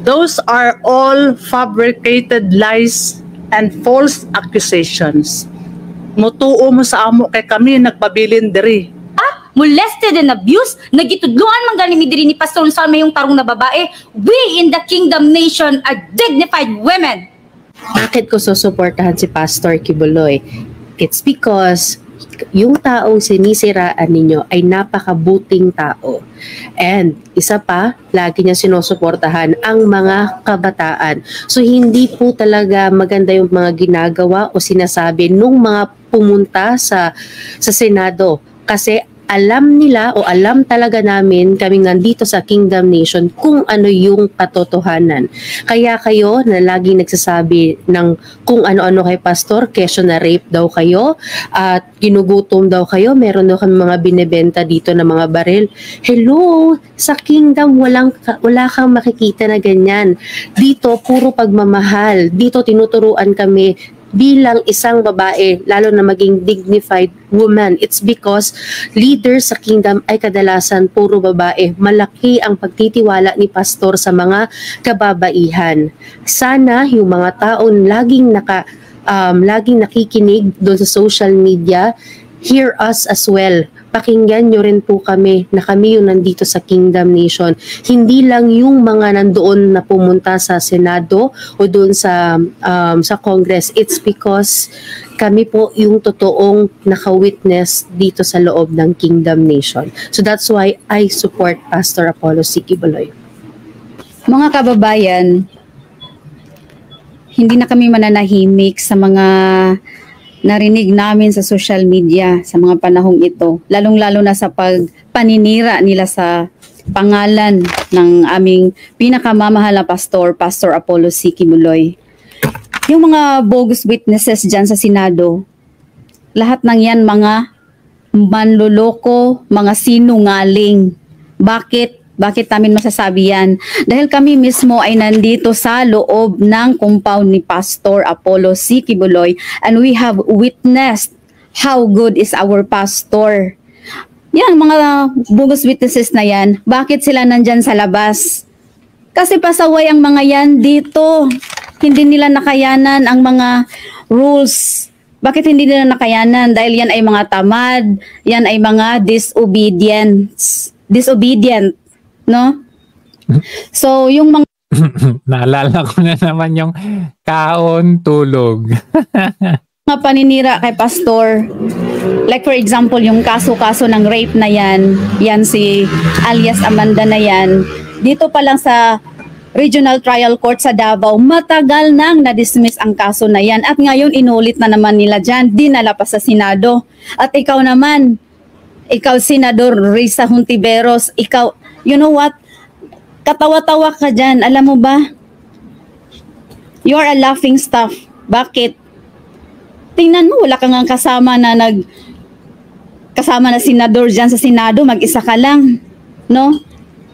those are all fabricated lies and false accusations. Mutuo mo sa amo kay kami nagpabilin diri. Molested and abused, nagitudluan man gani mi diri ni Pastor sa mayong tarong na babae. We in the Kingdom Nation are dignified women. Bakit ko susuportahan si Pastor Quiboloy? It's because yung taong sinisiraan ninyo ay napakabuting tao. And isa pa, lagi niya sinusuportahan ang mga kabataan. So hindi po talaga maganda yung mga ginagawa o sinasabi nung mga pumunta sa Senado, kasi alam nila o alam talaga namin kami nandito sa Kingdom Nation kung ano yung katotohanan. Kaya kayo na laging nagsasabi ng kung ano-ano kay Pastor, kesyo na rape daw kayo at ginugutom daw kayo, meron daw kami mga binebenta dito na mga baril. Hello, sa Kingdom wala kang makikita na ganyan. Dito puro pagmamahal. Dito tinuturuan kami bilang isang babae, lalo na maging dignified woman. It's because leaders sa Kingdom ay kadalasan puro babae. Malaki ang pagtitiwala ni Pastor sa mga kababaihan. Sana yung mga taong laging nakikinig doon sa social media, hear us as well. Pakinggan nyo rin po kami na kami yung nandito sa Kingdom Nation. Hindi lang yung mga nandoon na pumunta sa Senado o doon sa Congress. It's because kami po yung totoong naka-witness dito sa loob ng Kingdom Nation. So that's why I support Pastor Apollo C. Quiboloy. Mga kababayan, hindi na kami mananahimik sa mga narinig namin sa social media sa mga panahong ito, lalong-lalo na sa pagpaninira nila sa pangalan ng aming pinakamamahal na pastor, Pastor Apollo C. Quiboloy. Yung mga bogus witnesses dyan sa Senado, lahat ng yan mga manloloko, mga sinungaling. Bakit namin masasabi yan? Dahil kami mismo ay nandito sa loob ng compound ni Pastor Apollo C. Quiboloy and we have witnessed how good is our pastor. Yan, mga bogus witnesses na yan, bakit sila nandyan sa labas? Kasi pasaway ang mga yan dito. Hindi nila nakayanan ang mga rules. Bakit hindi nila nakayanan? Dahil yan ay mga tamad, yan ay mga disobedient, no? So, yung mga naalala ko na naman yung kaon tulog. mga paninira kay Pastor, like for example, yung kaso-kaso ng rape na yan si alias Amanda na yan, dito pa lang sa Regional Trial Court sa Davao, matagal nang na-dismiss ang kaso na yan. At ngayon, inulit na naman nila dyan, dinala pa sa Senado. At ikaw naman, ikaw Senador Risa Hontiveros, ikaw, you know what? Katawa-tawa ka dyan. Alam mo ba? You are a laughing stock. Bakit? Tingnan mo, wala kang kasama na kasama na senador dyan sa Senado, mag-isa ka lang. No?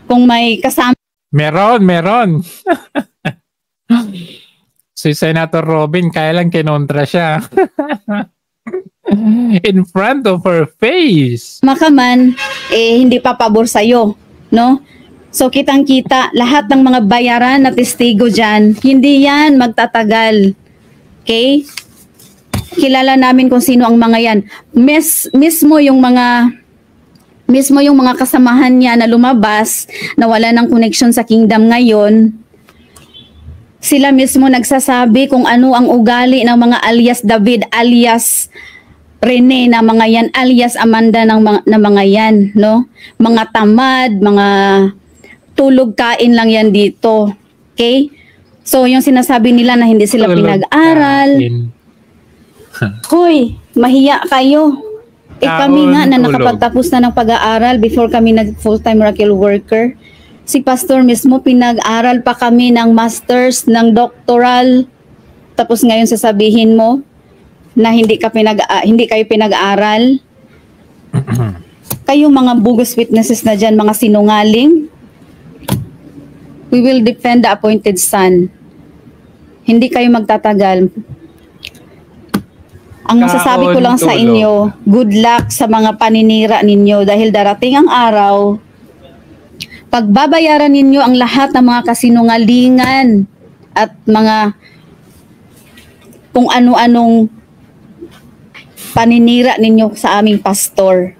Kung may kasama. Meron. Si Senator Robin, kaya lang kinontra siya. In front of her face. Makaman, hindi pa pabor sa'yo. No? So kitang-kita, lahat ng mga bayaran na testigo dyan, hindi yan magtatagal. Okay? Kilala namin kung sino ang mga yan. Mismo yung mga kasamahan niya na lumabas, na wala ng connection sa Kingdom ngayon, sila mismo nagsasabi kung ano ang ugali ng mga alias David, alias Rene na mga yan, alias Amanda na mga yan, no? Mga tamad, mga tulog kain lang yan dito. Okay? So yung sinasabi nila na hindi sila pinag-aral. Hoy, mahiya kayo. Kami nga na nakapagtapos na ng pag-aaral before kami nag-full-time miracle worker. Si Pastor mismo pinag-aral pa kami ng masters, ng doctoral. Tapos ngayon sasabihin mo na hindi kayo pinag-aral. Kayo mga bogus witnesses na dyan, mga sinungaling. We will defend the appointed son. Hindi kayo magtatagal. Ang masasabi ko lang sa inyo, good luck sa mga paninira ninyo dahil darating ang araw, pagbabayaran ninyo ang lahat ng mga kasinungalingan at mga kung ano-anong paninira ninyo sa aming pastor.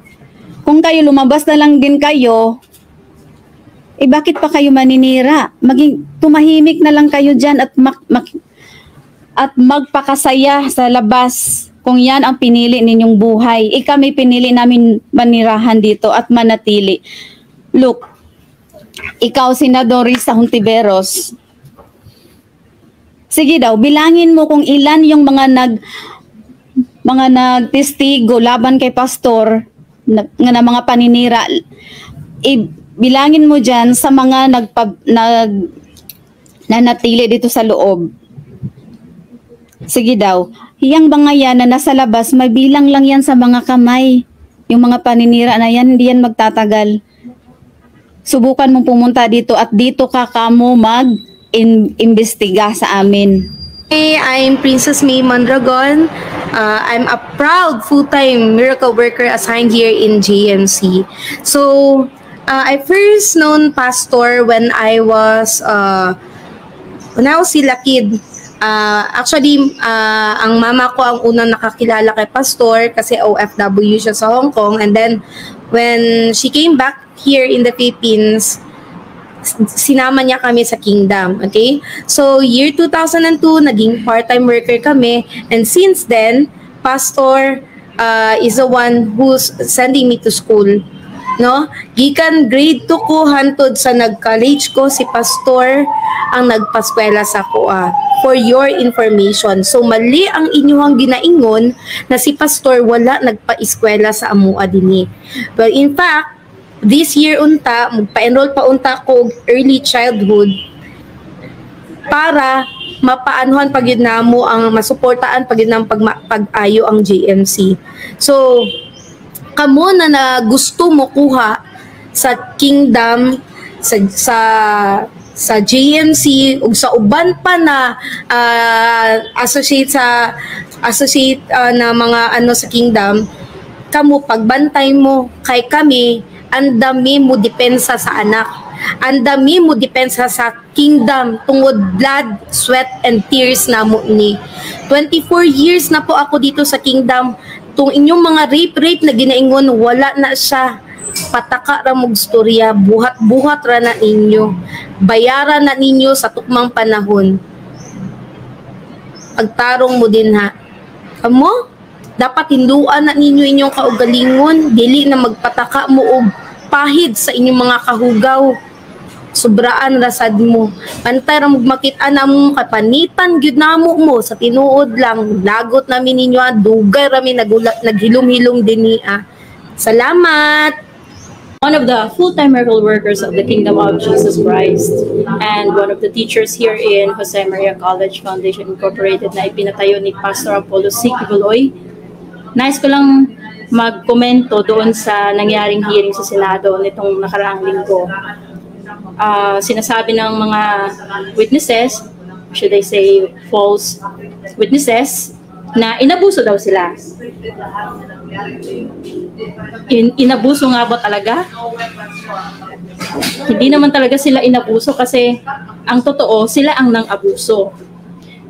Kung kayo lumabas na lang din kayo, bakit pa kayo maninira? Tumahimik na lang kayo dyan at magpakasaya sa labas. kung yan ang pinili ninyong buhay. Kami pinili namin manirahan dito at manatili. Look, ikaw, Senador Risa Hontiveros, sige daw, bilangin mo kung ilan yung mga nagtestigo laban kay pastor na mga paninira. Bilangin mo dyan sa mga nanatili dito sa loob. Sige daw, yung mga yan na nasa labas, may bilang lang yan sa mga kamay. Yung mga paninira na yan, hindi yan magtatagal. Subukan mong pumunta dito at dito ka kamo mag-imbestiga sa amin. Hey, I'm Princess May Mondragon. I'm a proud full-time miracle worker assigned here in JMC. So, I first known Pastor when I was still a kid. Actually, ang mama ko ang unang nakakilala kay Pastor kasi OFW siya sa Hong Kong. And then, when she came back here in the Philippines, sinama niya kami sa Kingdom. Okay? So, year 2002, naging part-time worker kami. And since then, Pastor is the one who's sending me to school. No? Gikan grade 2 ko hantod sa nag-college ko, si Pastor ang nagpaskwela sa kuha. For your information. So, mali ang inyong ginaingon na si Pastor wala nagpa-eskwela sa amua dinhi. But in fact, this year unta, magpa-enroll pa unta ko early childhood para mapaanuhan pag yun namo ang masuportaan pag yun pag-ayo ang JMC. So, kamo na gusto mo kuha sa Kingdom, sa JMC ug sa uban pa na associate na mga sa Kingdom, kamo pagbantay mo kay kami, ang dami mo depensa sa anak, ang dami mo depensa sa Kingdom tungod blood, sweat and tears na mo ni 24 years na po ako dito sa Kingdom. Tung inyong mga rape na ginaingon, wala na siya. Pataka ra mong storya, buhat-buhat ra na ninyo. Bayaran na ninyo sa tukmang panahon. Pagtarong mo din ha. Kamo, dapat hinduan na ninyo inyong kaugalingon, dili na magpataka mo og pahid sa inyong mga kahugaw. Sobraan rasad mo. Pantay ra magmakita na mo, kapanitan gyud namo mo sa tinuod lang. Lagot namin ninyo, dugay rami naghilom-hilom din niya. Salamat! One of the full-time miracle workers of the Kingdom of Jesus Christ and one of the teachers here in Jose Maria College Foundation Incorporated na ipinatayo ni Pastor Apollo C. Kibuloy. Nais ko lang magkomento doon sa nangyaring hearing sa Senado nitong nakaraang linggo. Sinasabi ng mga witnesses, should I say false witnesses, na inabuso daw sila. Inabuso nga ba talaga? Hindi naman talaga sila inabuso kasi ang totoo, sila ang nang-abuso.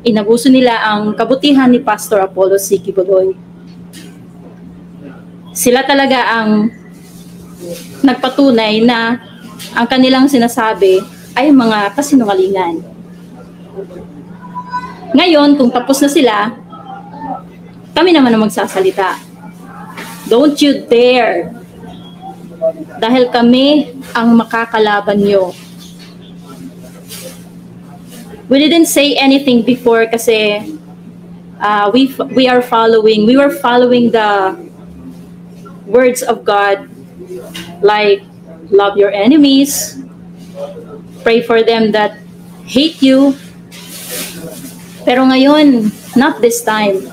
Inabuso nila ang kabutihan ni Pastor Apollo C. Kibuloy. Sila talaga ang nagpatunay na ang kanilang sinasabi ay mga kasinungalingan. Ngayon, kung tapos na sila, kami naman ang magsasalita. Don't you dare. Dahil kami ang makakalaban nyo. We didn't say anything before kasi we were following the words of God, like love your enemies, pray for them that hate you. Pero ngayon, not this time.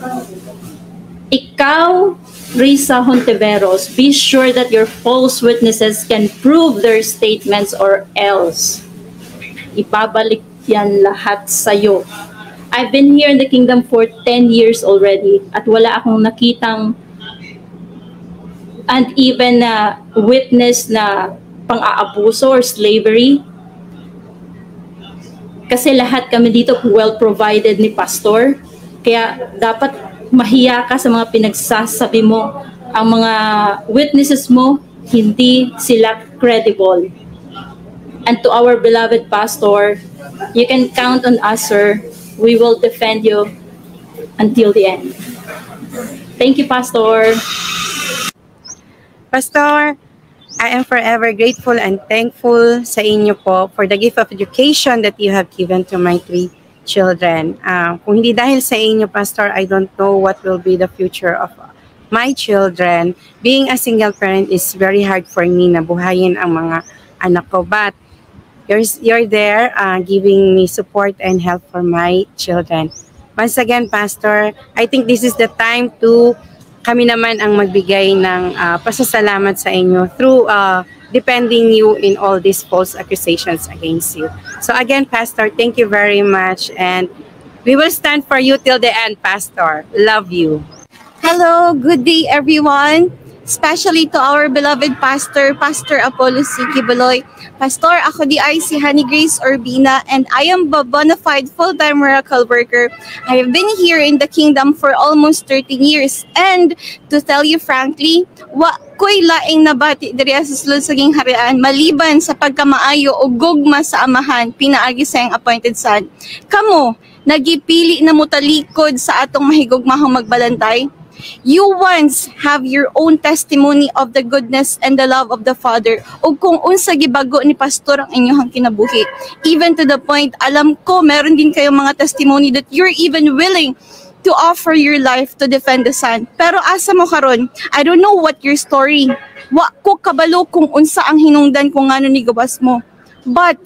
Ikaw, Risa Hontiveros, be sure that your false witnesses can prove their statements or else ibabalik yan lahat sa'yo. I've been here in the Kingdom for 10 years already at wala akong nakitang and even witness na pang-aabuso or slavery. Kasi lahat kami dito well provided ni Pastor. Kaya dapat mahiya ka sa mga pinagsasabi mo. Ang mga witnesses mo, hindi sila credible. And to our beloved Pastor, you can count on us, sir. We will defend you until the end. Thank you, Pastor. Pastor, I am forever grateful and thankful sa inyo po for the gift of education that you have given to my 3 children. Kung hindi dahil sa inyo, Pastor, I don't know what will be the future of my children. Being a single parent is very hard for me na buhayin ang mga anak ko. But you're there giving me support and help for my children. Once again, Pastor, I think this is the time to kami naman ang magbigay ng pasasalamat sa inyo through defending you in all these false accusations against you. So again, Pastor, thank you very much, and we will stand for you till the end, Pastor. Love you. Hello, good day everyone. Especially to our beloved pastor, Pastor Apollo C. Kibuloy. Pastor, ako di ay si Honey Grace Urbina, and I am a bona fide full-time miracle worker. I have been here in the kingdom for almost 13 years. And to tell you frankly, wa ko'y laing nabati diri sa sulod saging harian maliban sa pagkamaayo o gugma sa amahan pinaagi sa iyang appointed son. Kamo, nagipili na mo talikod sa atong mahigugmahong magbalantay. You once have your own testimony of the goodness and the love of the Father o kung unsa gibago ni Pastor ang inyong kinabuhi. Even to the point, alam ko meron din kayong mga testimony that you're even willing to offer your life to defend the Son. Pero asa mo karon? I don't know what your story. Wa ko kabalo kung unsa ang hinungdan kung ngano ni gawas mo. But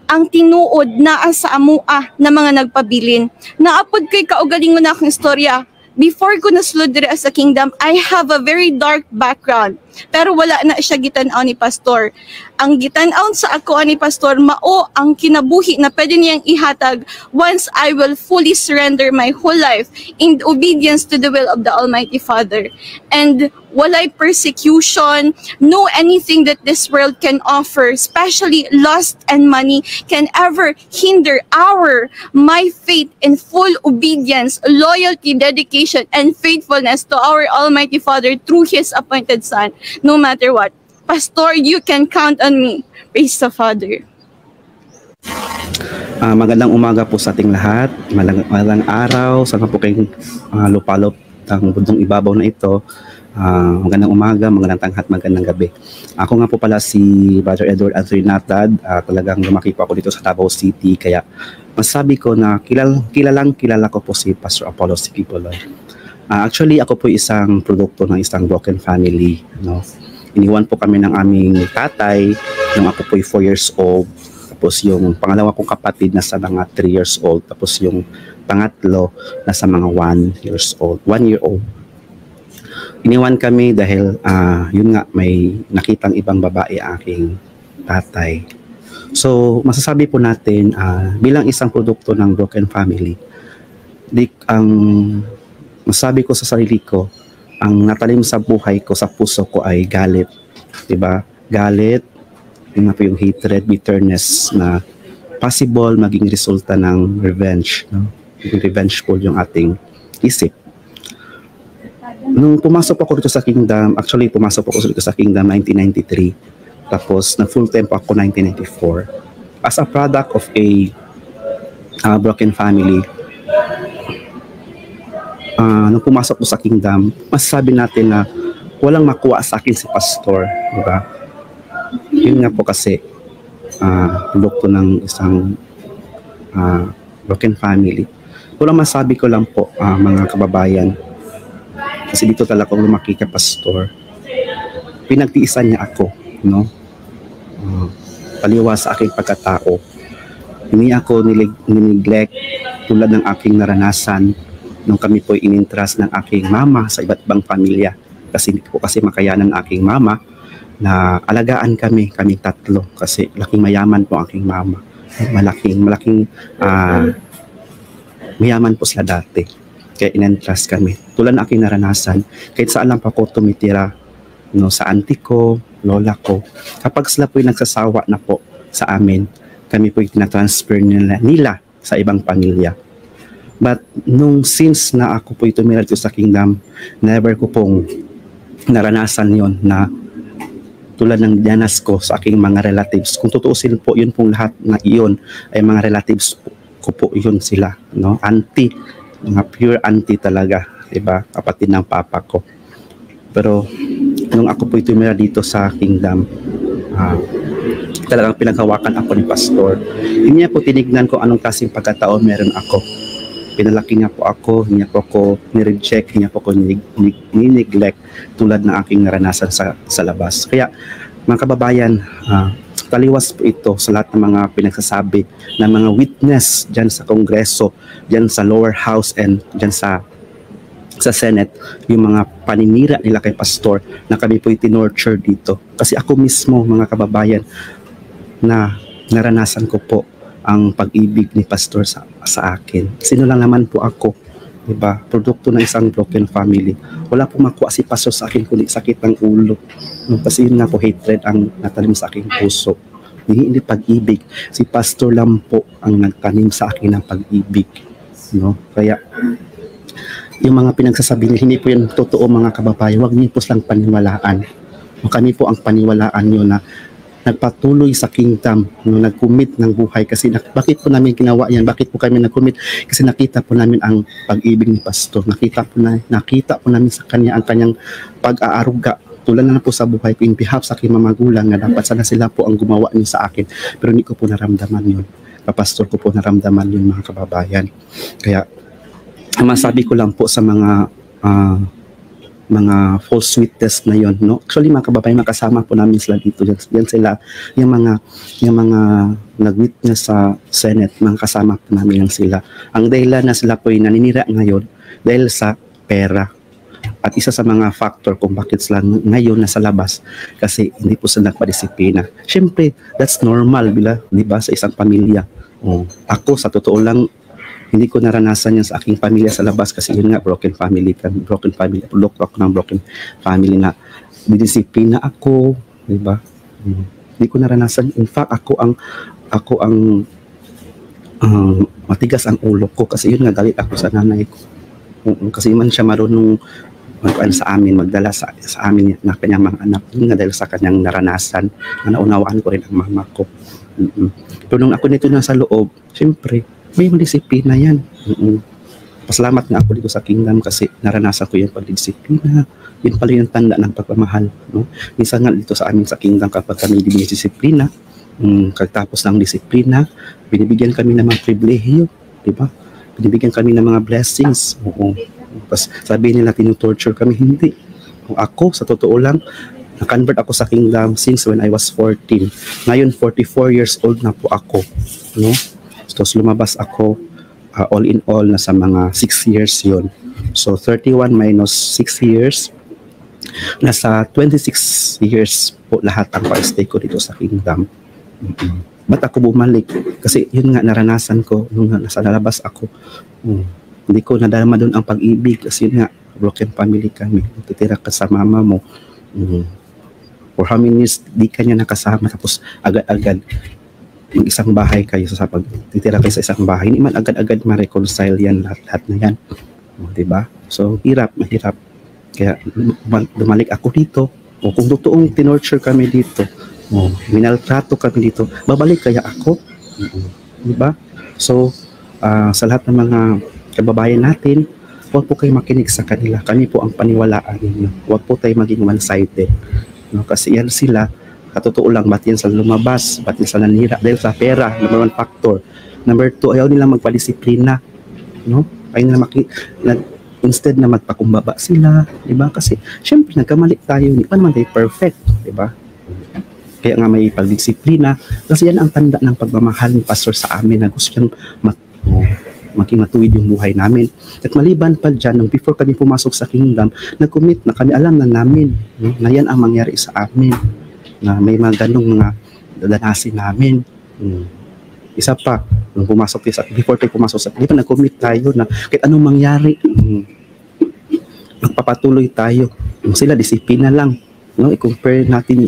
ang tinuod naa sa amua na mga nagpabilin. Naapod kay kaugalingon na akong istorya. Before ko nasulod dire sa kingdom, I have a very dark background. Pero wala na siya gitanaw ni Pastor. Ang gitanaw sa ako ni Pastor, mao ang kinabuhi na pwede niyang ihatag once I will fully surrender my whole life in obedience to the will of the Almighty Father. And walay persecution, no anything that this world can offer, especially lust and money, can ever hinder my faith in full obedience, loyalty, dedication, and faithfulness to our Almighty Father through His appointed Son. No matter what. Pastor, you can count on me. Praise the Father. Magandang umaga po sa ating lahat. Magandang araw sa po kayong lupalop ng bundong ibabaw na ito. Magandang umaga, magandang tanghat, magandang gabi. Ako nga po pala si Brother Edward Anthony Natad. Talagang lumaki po ako dito sa Davao City. Kaya masabi ko na kilala ko po si Pastor Apollo C. Kibuloy. Actually, ako po isang produkto ng isang broken family. No? Iniwan po kami ng aming tatay nung ako po 4 years old. Tapos yung pangalawa kong kapatid nasa mga 3 years old. Tapos yung pangatlo nasa mga 1 year old. Iniwan kami dahil yun nga, may nakitang ibang babae aking tatay. So masasabi po natin bilang isang produkto ng broken family, masabi ko sa sarili ko, ang natalim sa buhay ko, sa puso ko ay galit. Diba? Galit, yun na po yung hatred, bitterness na possible maging resulta ng revenge. No? Revengeful yung ating isip. Nung pumasok ako dito sa kingdom, actually pumasok ako dito sa kingdom 1993. Tapos na full time ako 1994. As a product of a broken family, nung pumasok ko sa kingdom, masasabi natin na walang makuha sa akin si Pastor, diba? Yun nga po kasi produkto ng isang broken family. Walang masabi ko lang po mga kababayan, kasi dito talaga lumaki ka Pastor. Pinagtiisan niya ako, no? Taliwas sa aking pagkatao. Hindi ako nineglect tulad ng aking naranasan nung kami po inintras ng aking mama sa iba't ibang pamilya. Kasi hindi ko kasi makayanan ng aking mama na alagaan kami tatlo. Kasi laking mayaman po ang aking mama. Malaking mayaman po sila dati. Kaya inintras kami. Tulad ng aking naranasan, kahit saan lang pa ako tumitira, no, sa auntie ko, lola ko. Kapag sila po nagsasawa na po sa amin, kami po tinatransfer nila sa ibang pamilya. But since na ako po tumira dito sa kingdom, never ko pong naranasan yon na tulad ng diyanas ko sa aking mga relatives. Kung tutuusin po, yun pong lahat na iyon ay mga relatives ko po yun sila. No? Auntie, mga pure auntie talaga. diba? Kapatid ng papa ko. Pero nung ako po tumira dito sa Kingdom, talagang pinaghawakan ako ni Pastor. Hindi niya po tinignan ko anong klaseng pagkataon meron ako. Pinalaki niya po ako, hindi niya po ako nireject, hindi niya po ako ni-neglect tulad ng aking naranasan sa labas. Kaya mga kababayan, taliwas po ito sa lahat ng mga pinagsasabi ng mga witness dyan sa Kongreso, dyan sa lower house and dyan sa Senate, yung mga paninira nila kay Pastor na kami po itinorture dito. Kasi ako mismo, mga kababayan, na naranasan ko po ang pag-ibig ni Pastor sa akin. Sino lang naman po ako, diba? Produkto ng isang broken family. Wala po makuha si Pastor sa akin kundi sakit ng ulo. Kasi yun nga po, hatred ang natanim sa aking puso. Hindi pag-ibig. Si Pastor lang po ang nagtanim sa akin ng pag-ibig. No? Kaya yung mga pinagsasabi niyo, hindi po yan totoo, mga kababayan. Huwag niyo po silang paniwalaan. Kami po ang paniwalaan niyo na nagpatuloy sa Kingdom, no, nag-commit ng buhay. Kasi bakit po namin ginawa yan? Bakit po kami nag-commit? Kasi nakita po namin ang pag-ibig ni Pastor. Nakita po namin sa kanya ang kanyang pag-aaruga. Tulad na po sa buhay ko in behalf sa aking mga magulang na dapat sana sila po ang gumawa niyo sa akin. Pero hindi ko po naramdaman yun. Kapastor ko po naramdaman yun, mga kababayan. Kaya masabi ko lang po sa mga false witness na yon, no? Actually, mga kababayan, makasama po namin sila dito. Yan sila, yung mga nag-witness sa Senate, mga kasama po namin yan sila. Ang dahilan na sila po yung naninira ngayon dahil sa pera. At isa sa mga factor kung bakit sila ngayon nasa labas kasi hindi po sila nagpadisiplina. Siyempre, that's normal, di ba, sa isang pamilya. Ako, sa totoo lang, hindi ko naranasan yan sa aking pamilya sa labas kasi yun nga, broken family, produkto ako ng broken family na didisiplina ako, di ba? Hindi ko naranasan. In fact, ako ang matigas ang ulo ko kasi yun nga, galit ako sa nanay ko. Kasi man siya marunong sa amin, magdala sa amin na kanyang mga anak. Yun nga dahil sa kanyang naranasan na naunawaan ko rin ang mama ko. Pero nung ako nito nasa loob, siyempre, may disiplina yan. Pasalamat nga ako dito sa Kingdom kasi naranasan ko yung pagdisiplina. Yun pala yung tanda ng pagmamahal. No? Minsan nga dito sa amin sa Kingdom kapag kami dinidisiplina, pagtapos ng disiplina, binibigyan kami ng mga pribilehiyo, di ba? Binibigyan kami ng mga blessings. Tapos sabihin nila tinutorture kami, hindi. Ako, sa totoo lang, na-convert ako sa Kingdom since when I was 14. Ngayon, 44 years old na po ako. No? So, lumabas ako, all in all, nasa mga 6 years yon. So, 31 minus 6 years, nasa 26 years po lahat ang pa-stay ko dito sa Kingdom. Ba't ako bumalik? Kasi yun nga, naranasan ko nung nasa labas ako. Hindi ko nadarama doon ang pag-ibig kasi yun nga, broken family kami. Titira ka sa mama mo. For how many years di ka niya nakasama tapos agad-agad mag-isang bahay kayo sa pagtitira kayo sa isang bahay. Hindi man agad-agad ma-reconcile yan, lahat na yan. Diba? So, mahirap. Kaya dumalik ako dito. Kung totoong tinorture kami dito, minaltrato kami dito, babalik kaya ako? Diba? So, sa lahat ng mga kababayan natin, huwag po kayo makinig sa kanila. Kami po ang paniwalaan ninyo. Huwag po tayo maging one-sided. No? Kasi yan sila, katotoo lang, ba't yan sa lumabas, ba't yan sa nanira, dahil sa pera, number 1 factor. Number 2, ayaw nila magpadisiplina. No? Ayaw nila instead na magpakumbaba sila, di ba? Kasi, syempre, nagkamali tayo, hindi pa naman tayo perfect, di ba? Kaya nga may pagdisiplina, kasi yan ang tanda ng pagmamahal ni Pastor sa amin na gusto niyang maging matuwid yung buhay namin. At maliban pa dyan, nung before kami pumasok sa Kingdom, nag-commit na kami, alam na namin na yan ang mangyari sa amin, na may mga ganong mga dadanasin namin. Isa pa, nung pumasok tayo before tayo pumasok sa Kingdom, nag-commit tayo na kahit anong mangyari, magpapatuloy tayo. Sila, disiplina lang. No? I-compare natin,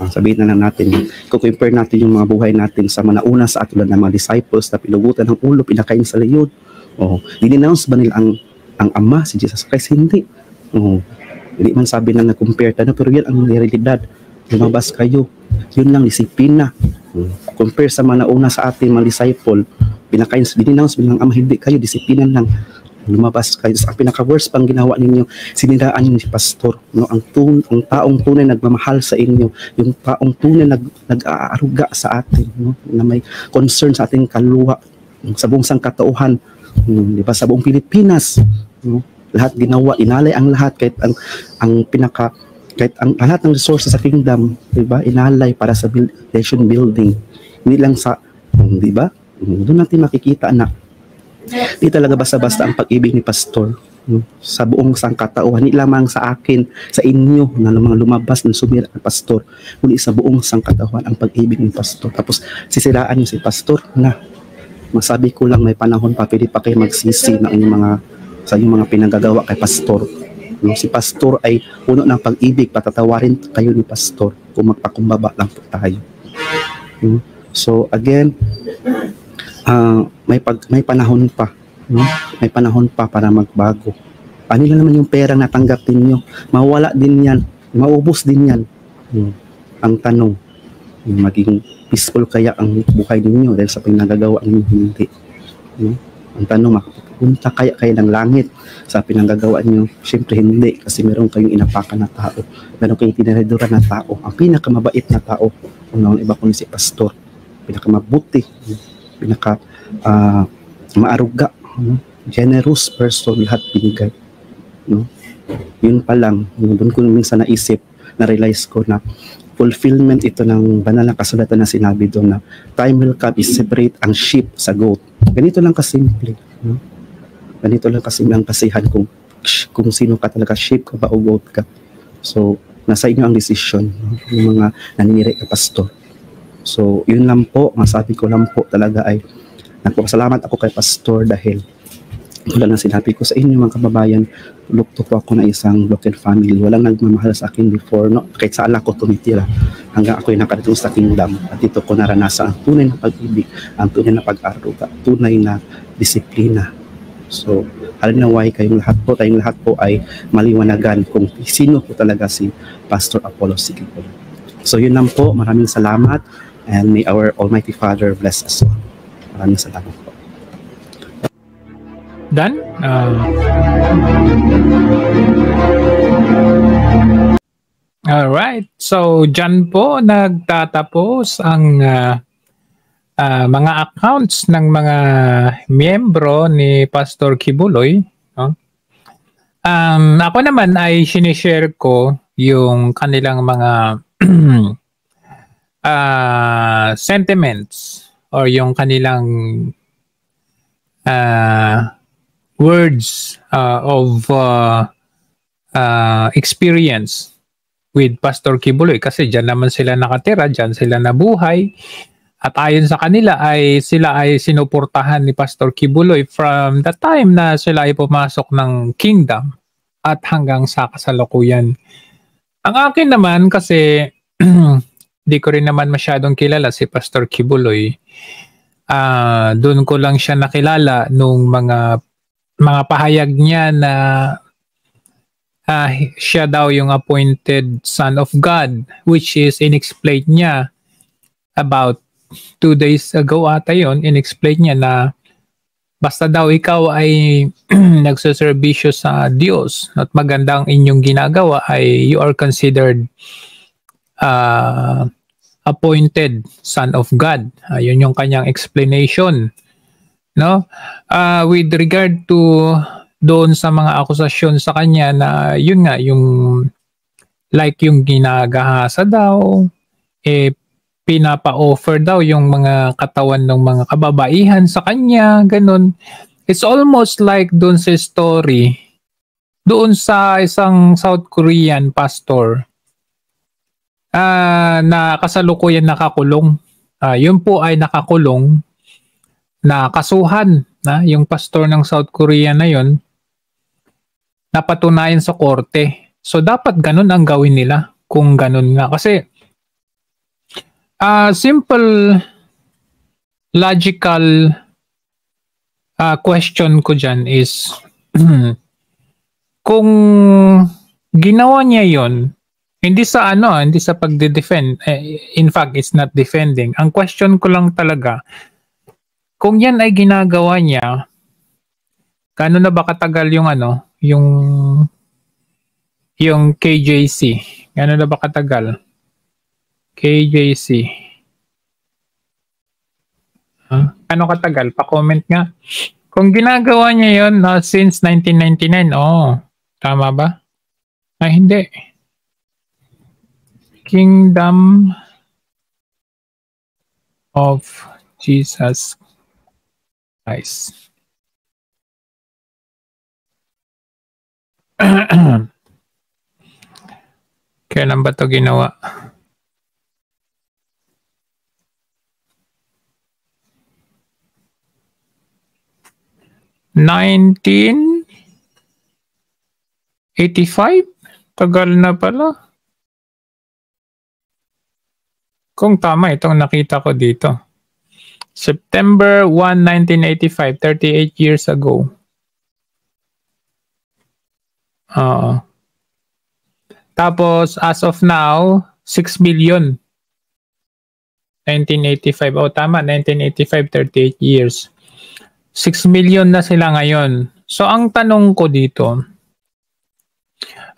sabihin na lang natin, i-compare natin yung mga buhay natin sa mga nauna sa atulad ng mga disciples na pinugutan ng ulo, pinakain sa leyon. Dinenounce ba nila ang Ama, si Jesus Christ? Hindi. Hindi man sabi na nag-compare tayo, pero yan ang realidad. Lumabas kayo. Yun lang, disiplina. Compare sa mga nauna sa ating mga disciple, pinakain, dinenounce ba ng Ama, hindi kayo, disiplina lang. lumabas kayo. Ang pinaka-worst pang ginawa ninyo, siniraan niyo si pastor. No? Ang taong tunay nagmamahal sa inyo, yung taong tunay nag-aaruga sa atin, no? Na may concern sa ating kaluluwa, sa buong sangkatauhan, di ba, sa buong Pilipinas, no? Lahat ginawa, inalay ang lahat, kahit ang lahat ng resources sa kingdom, di ba, inalay para sa nation building. Hindi lang sa, di ba, doon natin makikita na di talaga basta-basta ang pag-ibig ni pastor, no? Sa buong sangkatauhan, hindi lamang sa akin, sa inyo na mga lumabas ng sumira ng pastor, kundi sa buong sangkatauhan ang pag-ibig ni pastor. Tapos sisiraan niyo si pastor na masabi ko lang may panahon pa, pwede pa kayo magsisi ng sa inyong mga pinagagawa kay pastor. No? Si pastor ay puno ng pag-ibig, patatawarin kayo ni pastor kung magpakumbaba lang po tayo. No? So again, may panahon pa, no? May panahon pa para magbago. Paano naman yung pera natanggap ninyo? Mawala din yan, maubos din yan. Ang tanong, maging peaceful kaya ang buhay ninyo dahil sa pinagagawa ninyo? Hindi. No? Ang tanong, makapunta kaya kayo ng langit sa pinagagawa ninyo? Siyempre hindi, kasi meron kayong inapakan na tao, meron kayong tinariduran na tao. Ang pinakamabait na tao, ang iba ko ni si pastor, pinakamabuti, pinaka maaruga, no? Generous person, lahat binigay, no? Yun pa lang, doon ko minsan naisip, na-realize ko na fulfillment ito ng banal na kasulatan na sinabi doon na time will come, is-separate ang sheep sa goat. Ganito lang kasimple, no? Ganito lang kasimple ang kasihan kung sino ka talaga, sheep ka ba o goat ka. So nasa inyo ang decision, no? Yung mga nanire ka pastor. So, yun lang po, masabi ko lang po talaga ay nagpapasalamat ako kay pastor dahil tulad na sinabi ko sa inyo mga kababayan, lukto po ako na isang broken family. Walang nagmamahal sa akin before, no? Kahit saan ako tumitira hanggang ako'y nakarating sa kingdom. At dito ko naranasan ang tunay na pag-ibig, ang tunay na pag-aruga, tunay na disiplina. So, halimbawa tayong lahat po ay maliwanagan kung sino po talaga si Pastor Apollos Sikibuloy. So, yun lang po. Maraming salamat. And may our Almighty Father bless us all. Maraming salamat po. Done? Alright. So, dyan po nagtatapos ang mga accounts ng mga miyembro ni Pastor Kibuloy. No? Ako naman ay sinishare ko yung kanilang mga sentiments or yung kanilang words of experience with Pastor Kibuloy kasi dyan naman sila nakatira, dyan sila nabuhay at ayon sa kanila ay sila ay sinuportahan ni Pastor Kibuloy from the time na sila ay pumasok ng kingdom at hanggang sa kasalukuyan. Ang akin naman kasi di ko rin naman masyadong kilala si Pastor Kibuloy. Doon ko lang siya nakilala nung mga pahayag niya na siya daw yung appointed son of God, which is in-explain niya about 2 days ago ata yun, in-explain niya na basta daw ikaw ay nagsuserbisyo sa Diyos at magandang inyong ginagawa ay you are considered appointed son of God. Yun yung kanyang explanation. No? With regard to doon sa mga akusasyon sa kanya na yun nga, yung like yung ginagahasa daw, pinapa-offer daw yung mga katawan ng mga kababaihan sa kanya, ganun. It's almost like doon sa story, doon sa isang South Korean pastor na kasalukuyan nakakulong. Yun po ay nakakulong na kasuhan na yung pastor ng South Korea na yun napatunayan sa korte. So dapat ganun ang gawin nila kung ganun nga. Kasi simple logical question ko dyan is kung ginawa niya yon hindi sa pagde-defend, in fact it's not defending. Ang question ko lang talaga, kung yan ay ginagawa niya Gaano na ba katagal yung ano, yung KJC? Gaano na ba katagal? KJC. Ano katagal? Pa-comment nga. Kung ginagawa niya yun since 1999, tama ba? Ay, hindi. Kingdom of Jesus Christ. Kailan ba ito ginawa? $1985? Tagal na pala. Kung tama, itong nakita ko dito. September 1, 1985, 38 years ago. Tapos, as of now, 6 million. 1985. Tama, 1985, 38 years. 6 million na sila ngayon. So, ang tanong ko dito,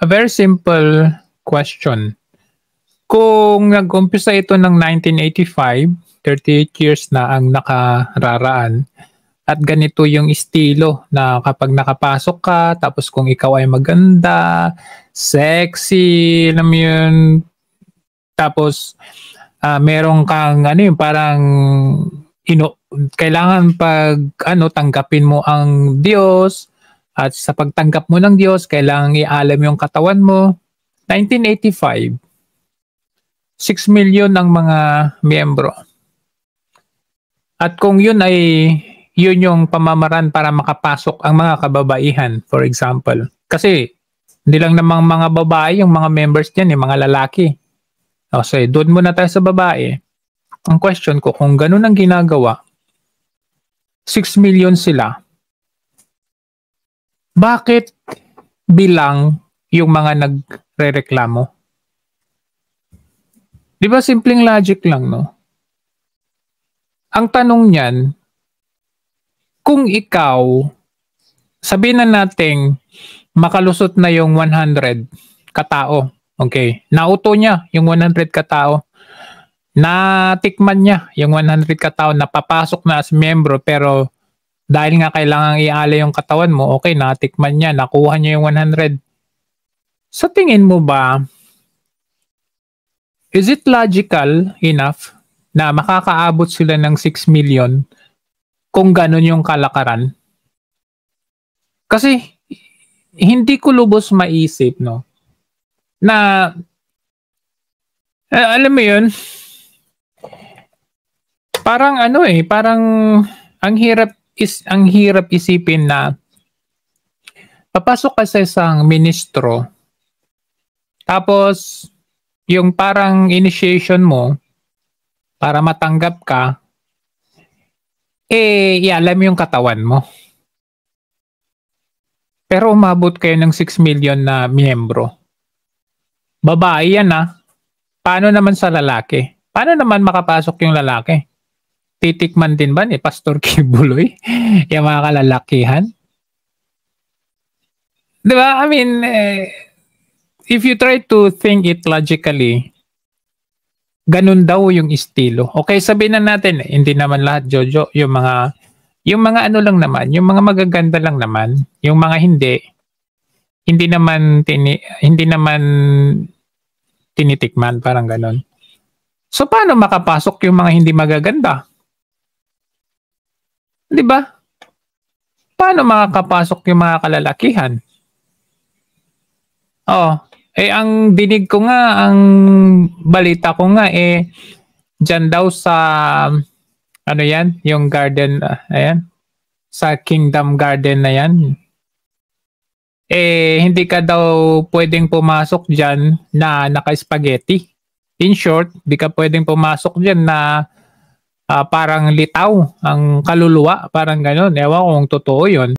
a very simple question. Kung nag-umpisa ito ng 1985, 38 years na ang nakararaan, at ganito yung estilo na kapag nakapasok ka, tapos kung ikaw ay maganda, sexy, alam yun, tapos meron kang parang kailangan tanggapin mo ang Diyos, at sa pagtanggap mo ng Diyos, kailangan ialam yung katawan mo. 1985, 6 million ang mga miyembro. At kung yun yung pamamaraan para makapasok ang mga kababaihan, for example. Kasi hindi lang namang mga babae yung mga members dyan, yung mga lalaki. So, doon muna tayo sa babae. Ang question ko, kung ganun ang ginagawa, 6 million sila, bakit bilang yung mga nagre-reklamo? Di ba simpleng logic lang, no? Ang tanong niyan, kung ikaw, sabihin na nating makalusot na yung 100 katao, okay, nauto niya yung 100 katao, natikman niya yung 100 katao, napapasok na as miyembro, pero dahil nga kailangan iala yung katawan mo, okay, natikman niya, nakuha niya yung 100. Sa tingin mo ba, is it logical enough na makakaabot sila ng 6 million kung ganun yung kalakaran? Kasi hindi ko lubos maisip, no, na alam mo yun, parang parang ang hirap isipin na papasok ka sa isang ministro, tapos yung parang initiation mo para matanggap ka, ialam yung katawan mo. Pero umabot kayo ng 6 million na miyembro. Babae yan, Paano naman sa lalaki? Paano naman makapasok yung lalaki? Titikman din ba ni Pastor Kibuloy yung mga kalalakihan? Diba? I mean, if you try to think it logically, ganun daw yung estilo. Okay, sabihin na natin, hindi naman lahat, Jojo, yung mga ano lang naman, yung mga magaganda lang naman, yung mga hindi naman tinitikman, parang ganun. So, paano makapasok yung mga hindi magaganda? Di ba? Paano makakapasok yung mga kalalakihan? Ang dinig ko nga, ang balita ko nga, dyan daw sa, ano yan, yung garden, ayan, sa Kingdom Garden na yan, hindi ka daw pwedeng pumasok dyan na naka-spaghetti. In short, di ka pwedeng pumasok dyan na parang litaw ang kaluluwa, parang gano'n. Ewan ko kung totoo yun.